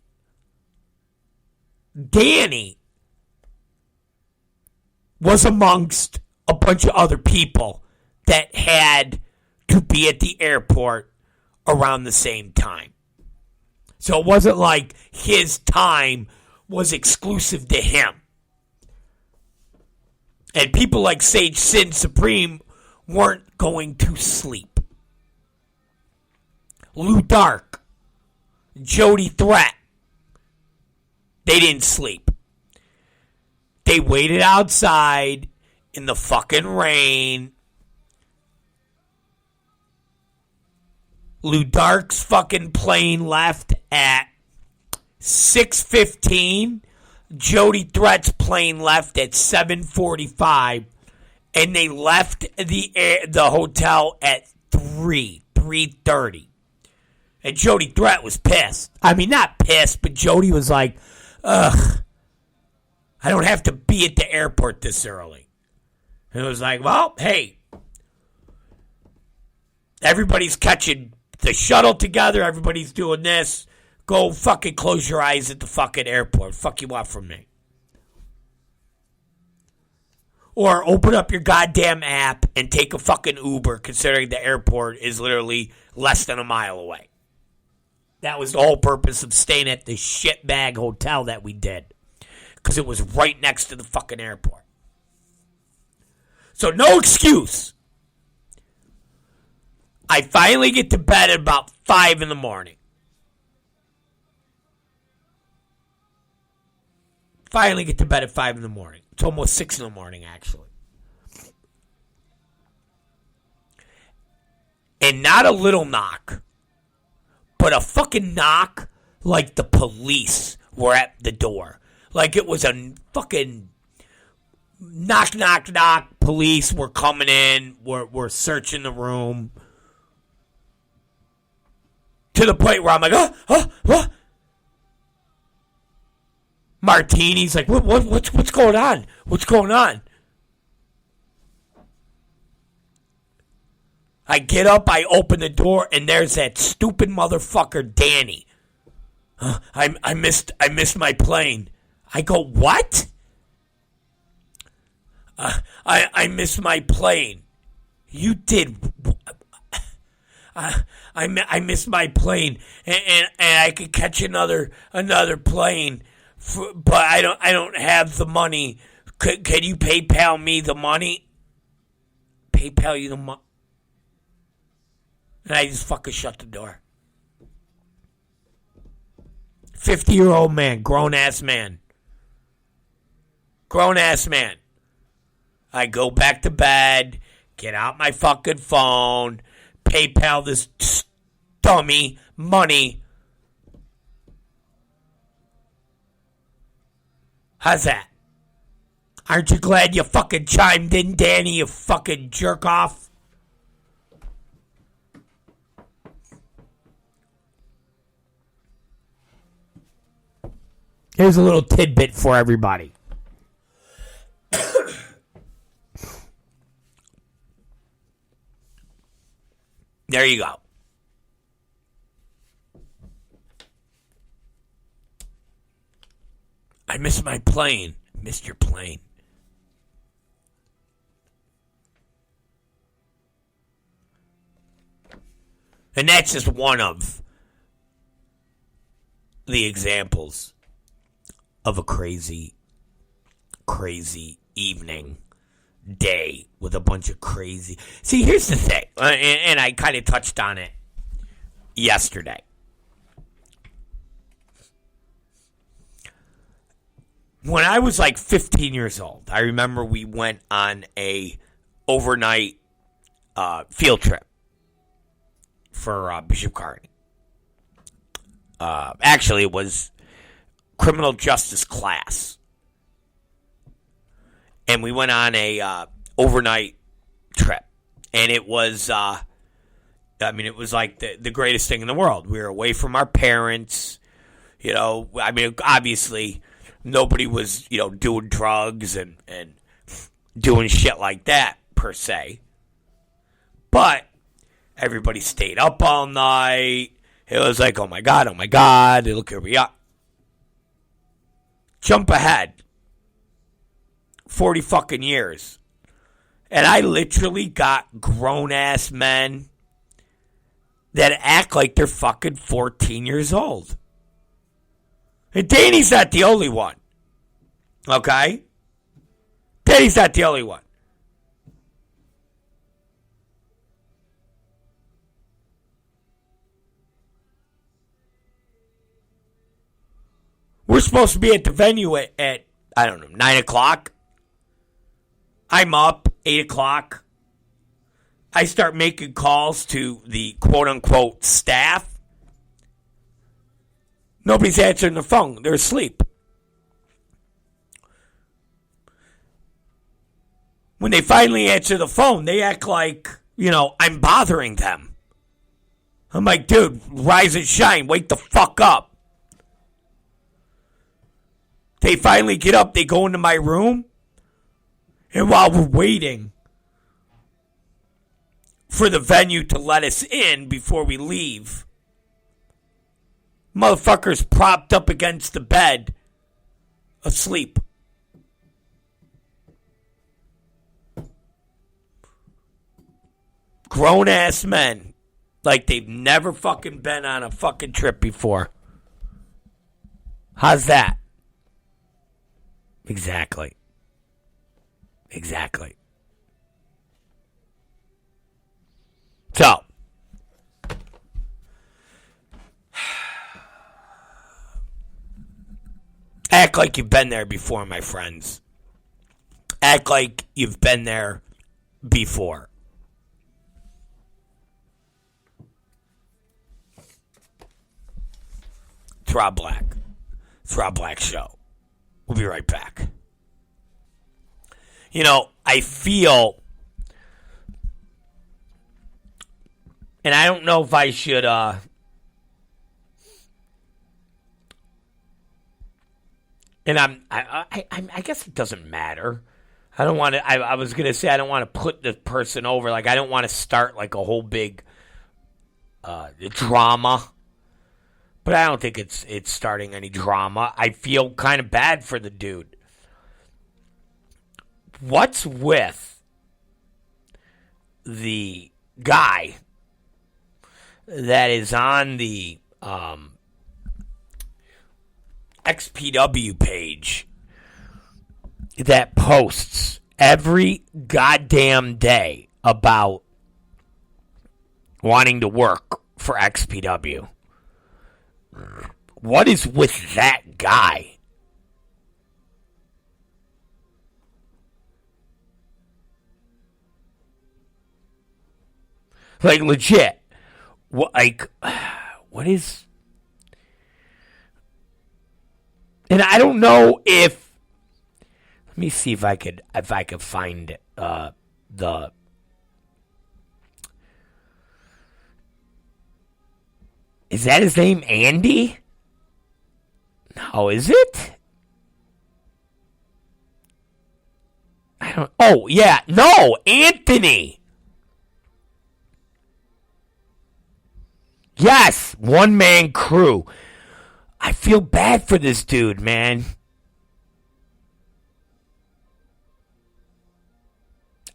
was amongst a bunch of other people that had to be at the airport around the same time. So it wasn't like his time was exclusive to him. And people like Sage Sin Supreme weren't going to sleep. Lou Dark, Jody Threat, they didn't sleep. They waited outside in the fucking rain. Lou Dark's fucking plane left at 6:15. Jody Threat's plane left at 7:45. And they left the hotel at 3:30. And Jody Threat was pissed. I mean, not pissed, but Jody was like, ugh, I don't have to be at the airport this early. And it was like, well, hey, everybody's catching the shuttle together. Everybody's doing this. Go fucking close your eyes at the fucking airport. Fuck you want from me. Or open up your goddamn app and take a fucking Uber, considering the airport is literally less than a mile away. That was the whole purpose of staying at the shitbag hotel that we did. Because it was right next to the fucking airport. So no excuse. I finally get to bed at about 5 in the morning. Finally get to bed at 5 in the morning. It's almost 6 in the morning, actually. And not a little knock, but a fucking knock like the police were at the door. Like it was a fucking knock, knock, knock. Police were coming in, were searching the room. To the point where I'm like, what? Martini's like, what's going on? What's going on? I get up, I open the door, and there's that stupid motherfucker, Danny. I missed my plane. I go, what? I missed my plane. You did. I missed my plane, and I could catch another plane, but I don't have the money. Can you PayPal me the money? PayPal you the money? And I just fucking shut the door. 50-year-old man, grown-ass man. Grown-ass man. I go back to bed, get out my fucking phone, PayPal this dummy money. How's that? Aren't you glad you fucking chimed in, Danny, you fucking jerk off? Here's a little tidbit for everybody. There you go. I missed my plane. Missed your plane. And that's just one of the examples of a crazy, crazy evening, day with a bunch of crazy. See, here's the thing, and I kind of touched on it yesterday. When I was like 15 years old, I remember we went on a overnight field trip for Bishop Kearney. Actually, it was criminal justice class. And we went on a overnight trip. And it was, it was like the greatest thing in the world. We were away from our parents. You know, I mean, obviously, nobody was, doing drugs and doing shit like that, per se. But everybody stayed up all night. It was like, oh my God, look where we are. Jump ahead 40 fucking years. And I literally got grown-ass men that act like they're fucking 14 years old. And Danny's not the only one. Okay? Danny's not the only one. We're supposed to be at the venue at 9 o'clock. I'm up, 8 o'clock. I start making calls to the quote-unquote staff. Nobody's answering the phone. They're asleep. When they finally answer the phone, they act like, I'm bothering them. I'm like, dude, rise and shine. Wake the fuck up. They finally get up. They go into my room. And while we're waiting for the venue to let us in before we leave, motherfucker's propped up against the bed, asleep. Grown-ass men, like they've never fucking been on a fucking trip before. How's that? Exactly. So, act like you've been there before, my friends. Act like you've been there before. It's Rob Black. It's Rob Black Show. We'll be right back. I feel, and I don't know if I should, and I guess it doesn't matter. I don't want to, I was going to say I don't want to put the person over. Like, I don't want to start like a whole big drama. But I don't think it's starting any drama. I feel kind of bad for the dude. What's with the guy that is on the XPW page that posts every goddamn day about wanting to work for XPW? What is with that guy? Like, legit. What is... And I don't know if... Let me see if I could find the... Is that his name, Andy? No, is it? I don't... Oh, yeah. No, Anthony. Yes, one-man crew. I feel bad for this dude, man.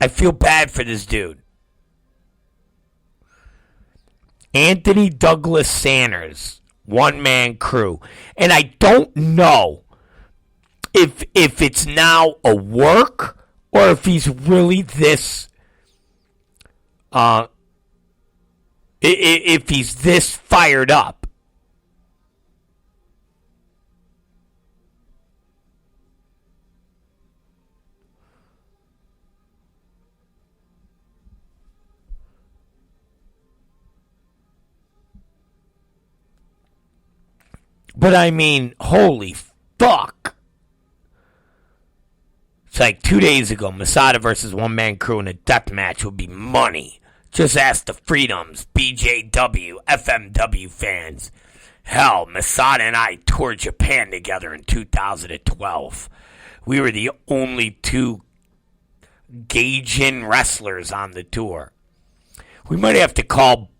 I feel bad for this dude. Anthony Douglas Sanders, one-man crew. And I don't know if it's now a work or if he's really this, if he's this fired up. But I mean, holy fuck. It's like 2 days ago, Masada versus one-man crew in a death match would be money. Just ask the Freedoms, BJW, FMW fans. Hell, Masada and I toured Japan together in 2012. We were the only two Gaijin wrestlers on the tour. We might have to call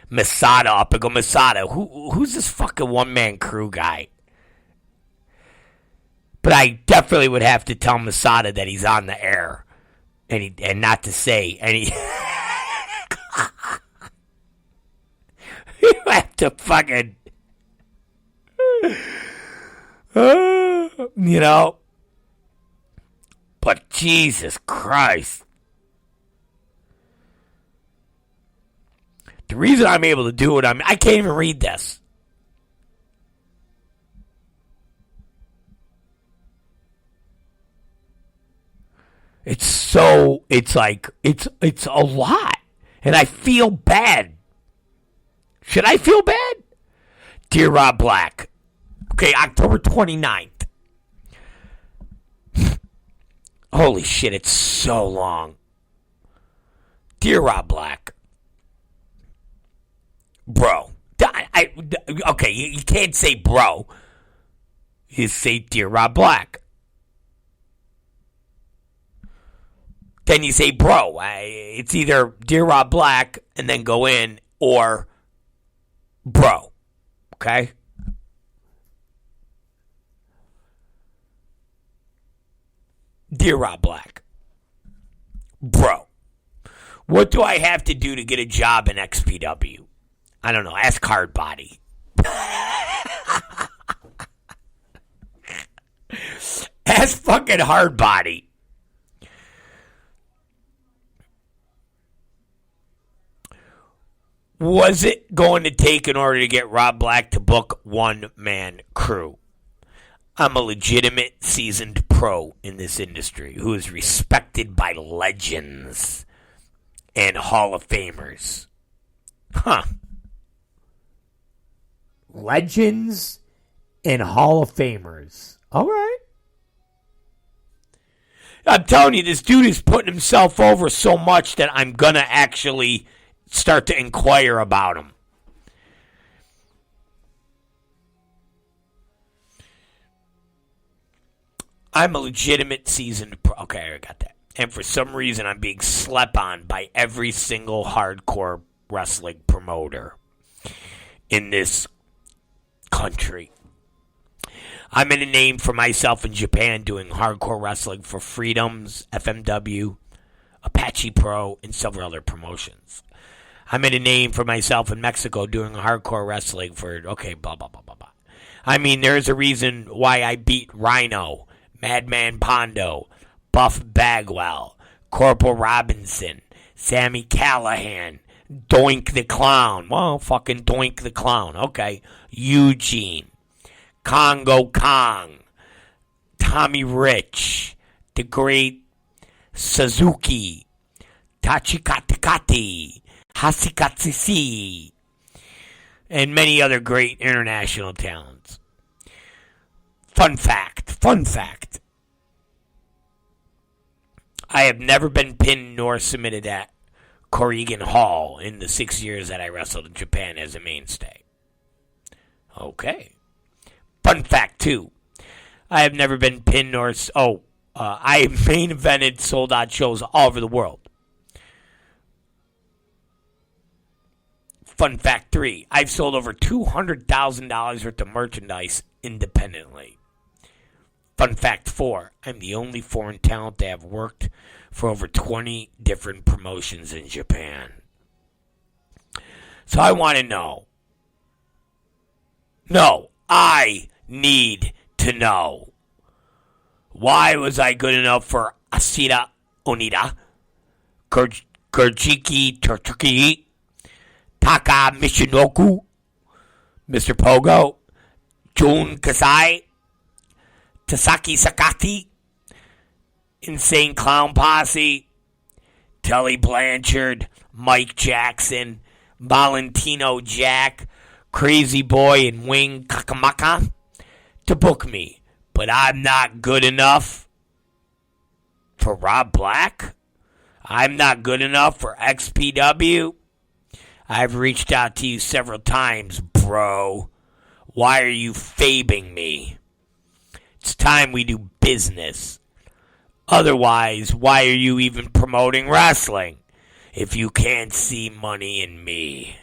Masada up and go, Masada, who's this fucking one-man crew guy? But I definitely would have to tell Masada that he's on the air and not to say any. You have to fucking, you know. But Jesus Christ. The reason I'm able to do it, I can't even read this. It's a lot. And I feel bad. Should I feel bad? Dear Rob Black. Okay, October 29th. Holy shit, it's so long. Dear Rob Black. Bro. Okay, you can't say bro. You say Dear Rob Black. Then you say bro. It's either Dear Rob Black and then go in or bro. Okay? Dear Rob Black. Bro. What do I have to do to get a job in XPW? I don't know. Ask Hardbody. Ask fucking Hardbody. Was it going to take in order to get Rob Black to book one-man crew? I'm a legitimate seasoned pro in this industry who is respected by legends and Hall of Famers. Huh. Legends and Hall of Famers. All right. I'm telling you, this dude is putting himself over so much that I'm going to actually start to inquire about him. I'm a legitimate seasoned pro. Okay, I got that. And for some reason, I'm being slept on by every single hardcore wrestling promoter in this country. I made a name for myself in Japan doing hardcore wrestling for Freedoms, FMW, Apache Pro, and several other promotions. I made a name for myself in Mexico doing hardcore wrestling for, okay, blah, blah, blah, blah, blah. I mean, there's a reason why I beat Rhino, Madman Pondo, Buff Bagwell, Corporal Robinson, Sammy Callahan, Doink the Clown. Well, fucking Doink the Clown. Okay. Eugene, Congo Kong, Tommy Rich, the great Suzuki, Tachikatikati, Hasikatsisi, and many other great international talents. Fun fact. I have never been pinned nor submitted at Corrigan Hall in the 6 years that I wrestled in Japan as a mainstay. Okay. Fun fact 2. I have never been pinned nor... I main evented sold out shows all over the world. Fun fact 3. I've sold over $200,000 worth of merchandise independently. Fun fact 4. I'm the only foreign talent to have worked for over 20 different promotions in Japan. So I want to know. No, I need to know. Why was I good enough for Asita Onita, Gurjiki Turtuki, Taka Michinoku, Mr. Pogo, Jun Kasai, Tasaki Sakati, Insane Clown Posse, Tully Blanchard, Mike Jackson, Valentino Jack, Crazy Boy, and Wing Kakamaka to book me. But I'm not good enough for Rob Black. I'm not good enough for XPW. I've reached out to you several times, bro. Why are you fabing me? It's time we do business. Otherwise, why are you even promoting wrestling if you can't see money in me?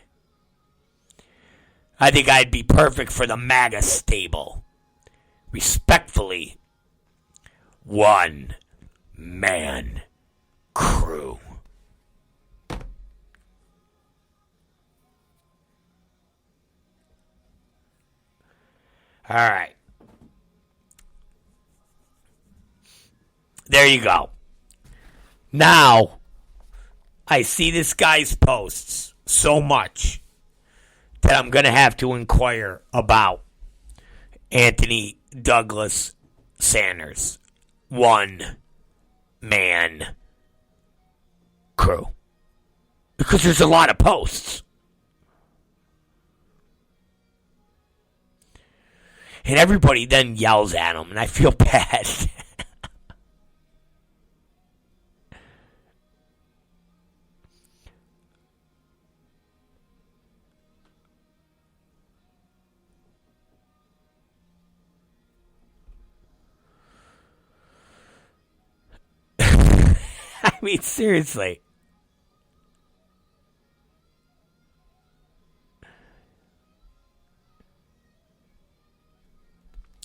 I think I'd be perfect for the MAGA stable. Respectfully, One Man Crew. All right. There you go. Now, I see this guy's posts so much that I'm going to have to inquire about Anthony Douglas Sanders. One Man Crew. Because there's a lot of posts. And everybody then yells at him, and I feel bad. I mean, seriously.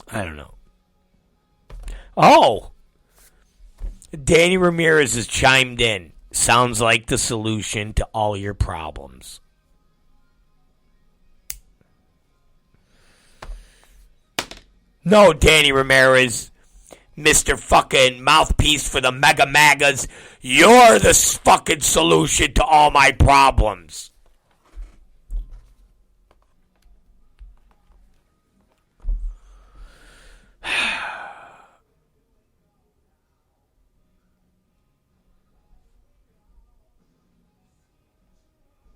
I don't know. Oh! Danny Ramirez has chimed in. Sounds like the solution to all your problems. No, Danny Ramirez, Mr. fucking mouthpiece for the Mega Magas, you're the fucking solution to all my problems.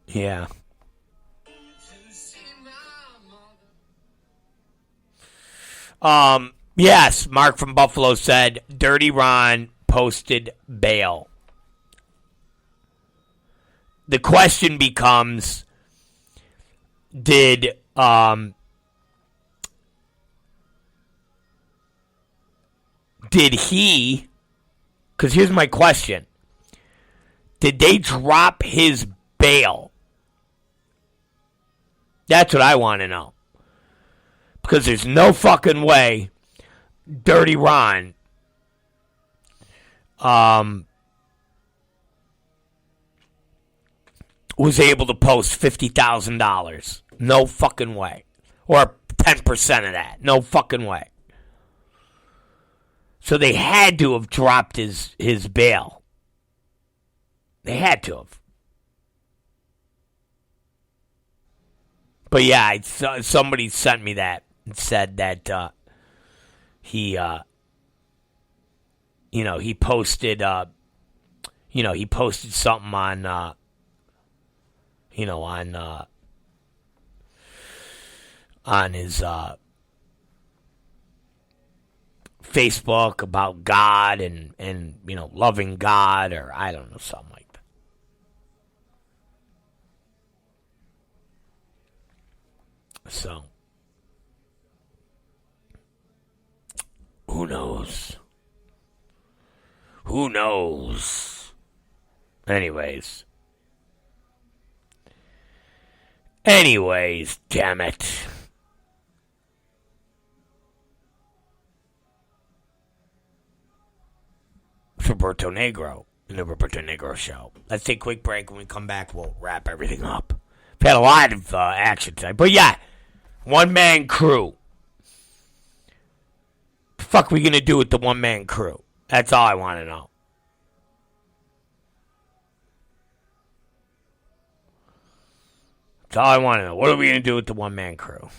Yeah. Yes, Mark from Buffalo said Dirty Ron posted bail. The question becomes, did he, because here's my question, did they drop his bail? That's what I want to know. Because there's no fucking way Dirty Ron was able to post $50,000. No fucking way. Or 10% of that. No fucking way. So they had to have dropped his bail. They had to have. But yeah, somebody sent me that and said that he posted, he posted something on, on his Facebook about God and loving God, or I don't know, something like that. So, who knows? Who knows? Anyways, damn it. It's Roberto Negro in the Roberto Negro Show. Let's take a quick break. When we come back, we'll wrap everything up. We've had a lot of action tonight. But yeah, one-man crew. The fuck we going to do with the one-man crew? That's all I want to know. That's all I want to know. What are we going to do with the one-man crew?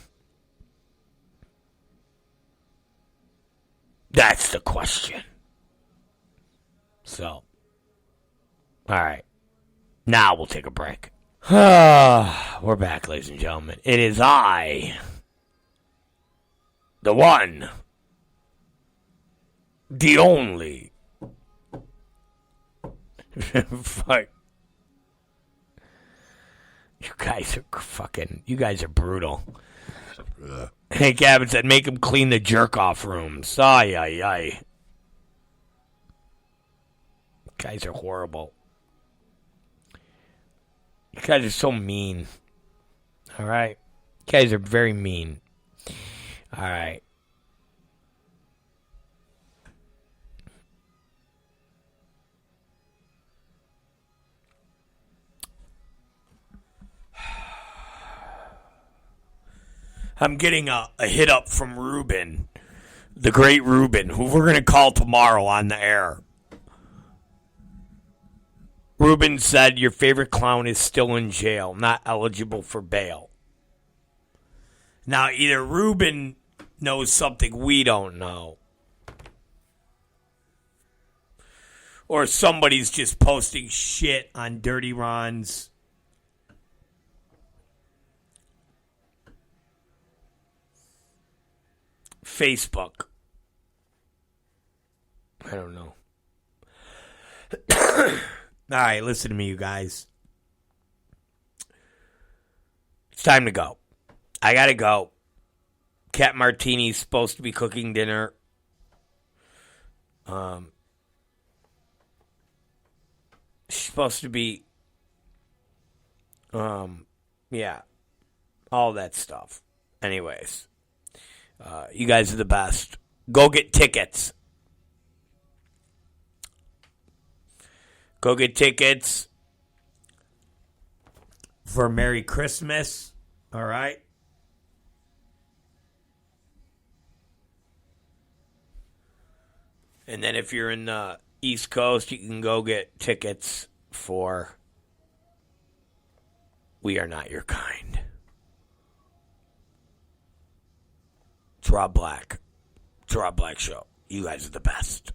That's the question. So, all right. Now we'll take a break. We're back, ladies and gentlemen. It is I, the one, the only. Fuck. You guys are brutal. Hank Abbott said, make him clean the jerk-off rooms. Ay, ay, ay. You guys are horrible. You guys are so mean. All right? You guys are very mean. All right. I'm getting a hit up from Ruben, the great Ruben, who we're going to call tomorrow on the air. Ruben said your favorite clown is still in jail, not eligible for bail. Now, either Ruben knows something we don't know, or somebody's just posting shit on Dirty Ron's Facebook. I don't know. All right, listen to me, you guys. It's time to go. I gotta go. Cat Martini's supposed to be cooking dinner. She's supposed to be, yeah, all that stuff. Anyways, you guys are the best. Go get tickets. Go get tickets for Merry Christmas. All right. And then if you're in the East Coast, you can go get tickets for We Are Not Your Kind. It's Rob Black. It's Rob Black Show. You guys are the best.